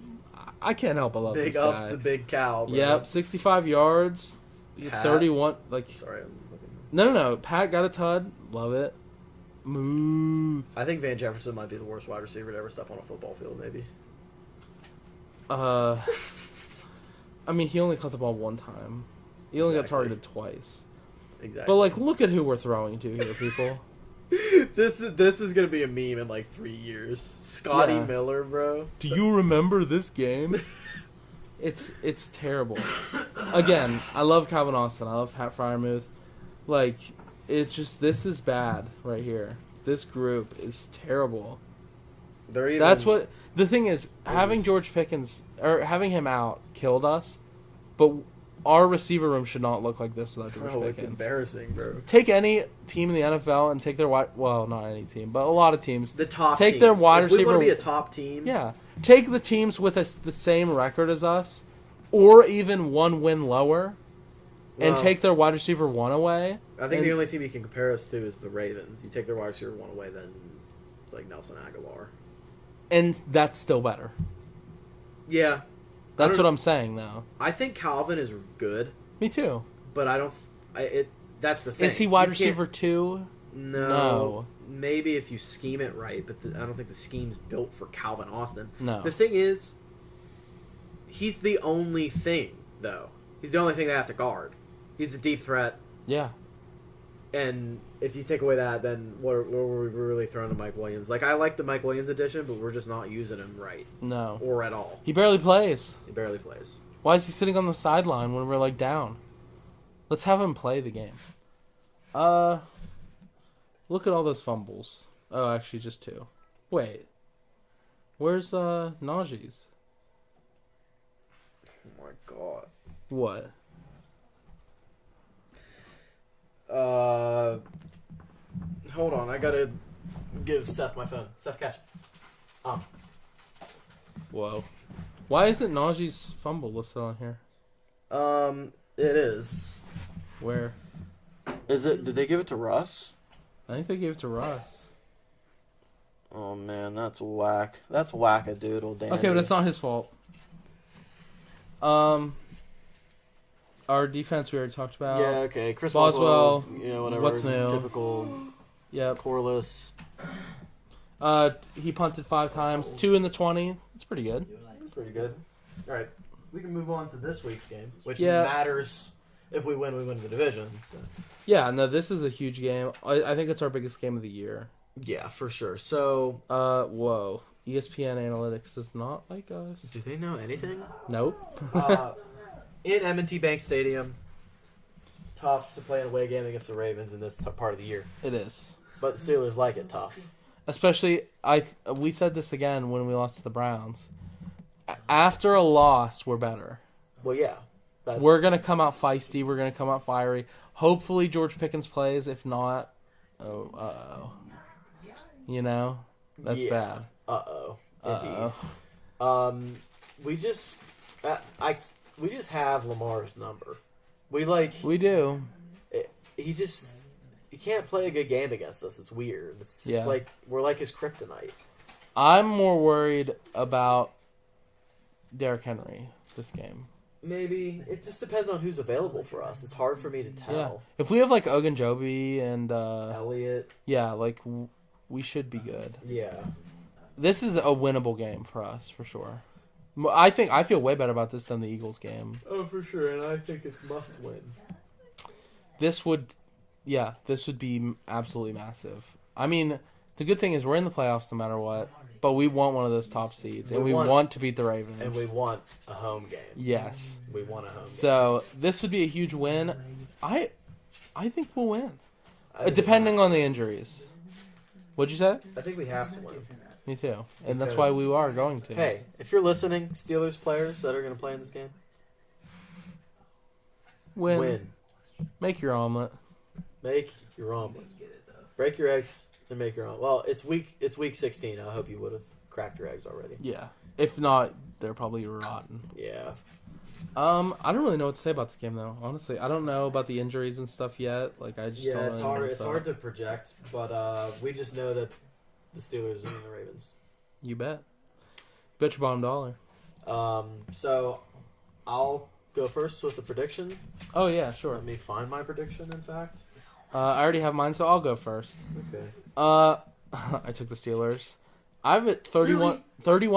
I can't help but love Big this ups guy. the big cow, bro. Yep, 65 yards, Pat. 31, like... Sorry, I'm looking. No. Pat got a tud. Love it. Move. I think Van Jefferson might be the worst wide receiver to ever step on a football field, maybe. I mean, he only caught the ball one time. He only got Exactly. targeted twice. Exactly. But, like, look at who we're throwing to here, people. This is gonna be a meme in like 3 years. Scotty Yeah. Miller, bro. Do you remember this game? It's terrible. Again, I love Calvin Austin. I love Pat Fryermuth. Like, it's just, this is bad right here. This group is terrible. They're even, That's what, the thing is, having George Pickens, or having him out, killed us. But our receiver room should not look like this without George Bro, it's Pickens. embarrassing, bro. Take any team in the NFL and take their wide, well, not any team, but a lot of teams. The top Take teams. their wide If we receiver- want to be a top team. Yeah. Take the teams with the same record as us, or even one win lower, and Well, take their wide receiver 1 away. I think and- the only team you can compare us to is the Ravens. You take their wide receiver 1 away, then like Nelson Aguilar. And that's still better. Yeah, That's what I'm saying, though. I think Calvin is good, Me too. but I don't. That's the thing. Is he wide You can't- receiver 2? No. No. Maybe if you scheme it right, but I don't think the scheme's built for Calvin Austin. No. The thing is, he's the only thing, though. He's the only thing they have to guard. He's a deep threat, Yeah. and if you take away that, then what are we really throwing to Mike Williams? Like, I like the Mike Williams addition, but we're just not using him right, No. or at all. He barely plays. He barely plays. Why is he sitting on the sideline when we're, like, down? Let's have him play the game. Look at all those fumbles. Oh, actually, just 2. Wait. Where's, Najee's? Oh my god. What? Hold on, I gotta give Seth my phone. Seth, catch. Whoa. Why isn't Najee's fumble listed on here? It is. Where? Is it? Did they give it to Russ? I think they gave it to Russ. Oh man, that's whack. That's whack-a-doodle, Danny. Okay, but it's not his fault. Our defense we already talked about. Yeah, okay. Chris Boswell, yeah, whatever. what's new? Typical Yep. Corliss. He punted 5 times, 2 in the 20. It's pretty good. Pretty good. All right, we can move on to this week's game, which Yeah. matters. If we win the division. So. Yeah, no, this is a huge game. I think it's our biggest game of the year. Yeah, for sure. So, Whoa. ESPN Analytics does not like us. do they know anything? Nope. In M&T Bank Stadium, tough to play an away game against the Ravens in this part of the year. It is. But the Steelers like it tough. Especially, we said this again when we lost to the Browns. After a loss, we're better. Well, yeah. We're going to come out feisty. We're going to come out fiery. Hopefully George Pickens plays. If not, uh-oh. You know? That's bad. Uh-oh. Uh-oh. Indeed. We just have Lamar's number. We do. he can't play a good game against us. It's weird. It's just like we're like his kryptonite. I'm more worried about Derrick Henry this game. Maybe it just depends on who's available for us. It's hard for me to tell. Yeah. If we have like Ogunjobi and Elliott. yeah, like we should be good. Yeah. This is a winnable game for us for sure. I feel way better about this than the Eagles game. Oh, for sure, and I think it's must win. This would be absolutely massive. I mean, the good thing is we're in the playoffs no matter what, but we want one of those top seeds, and we want to beat the Ravens. And we want a home game. Yes. We want a home game. So this would be a huge win. I think we'll win, depending on the injuries. What'd you say? I think we have to win. Me too, and that's why we are going to. Hey, if you're listening, Steelers players that are going to play in this game, win. Make your omelet. Make your omelet. Break your eggs And make your own. Well, it's week 16. I hope you would have cracked your eggs already. Yeah. If not, they're probably rotten. Yeah. I don't really know what to say about this game though. Honestly, I don't know about the injuries and stuff yet. Like I just don't Yeah, really it's know hard. what's It's up. hard to project, but we just know that the Steelers and the Ravens. You bet. Bet your bottom dollar. So I'll go first with the prediction. Oh yeah, sure. Let me find my prediction. In fact. I already have mine, so I'll go first. Okay. I took the Steelers. I have it 31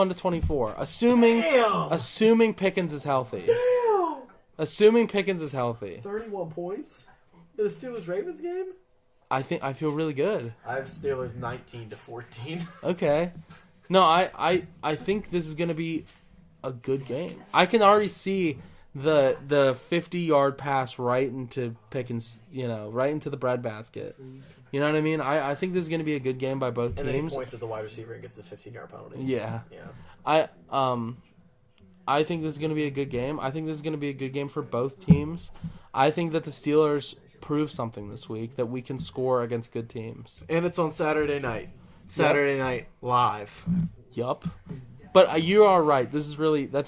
to 24. Assuming Pickens is healthy. Damn. Assuming Pickens is healthy. 31 points in the Steelers Ravens game. I feel really good. I have Steelers 19-14. Okay. No, I think this is gonna be a good game. I can already see the 50-yard pass right into Pickens, right into the breadbasket. You know what I mean? I think this is going to be a good game by both And then he teams. points at the wide receiver and gets the 15-yard penalty. Yeah. Yeah. I think this is going to be a good game. I think this is going to be a good game for both teams. I think that the Steelers prove something this week, that we can score against good teams. And it's on Saturday night. Saturday night live. Yup. But you are right. That's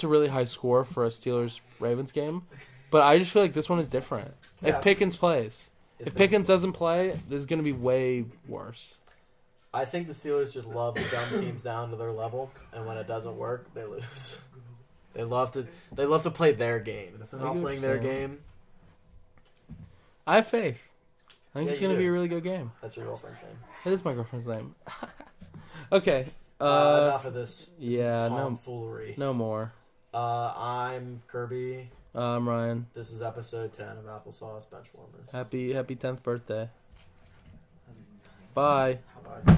a really high score for a Steelers-Ravens game. But I just feel like this one is different. Yeah. If Pickens plays. If Pickens doesn't play, this is going to be way worse. I think the Steelers just love to dumb teams down to their level, and when it doesn't work, they lose. They love to play their game. And if they're I not get what playing you're their saying. game, I have faith. I think Yeah, it's you going to do. be a really good game. that's your girlfriend's name. It is my girlfriend's name. Okay. Enough of this Yeah, tomfoolery. no more. I'm Kirby. I'm Ryan. This is episode 10 of Applesauce Benchwarmers. Happy 10th birthday. Bye. Bye.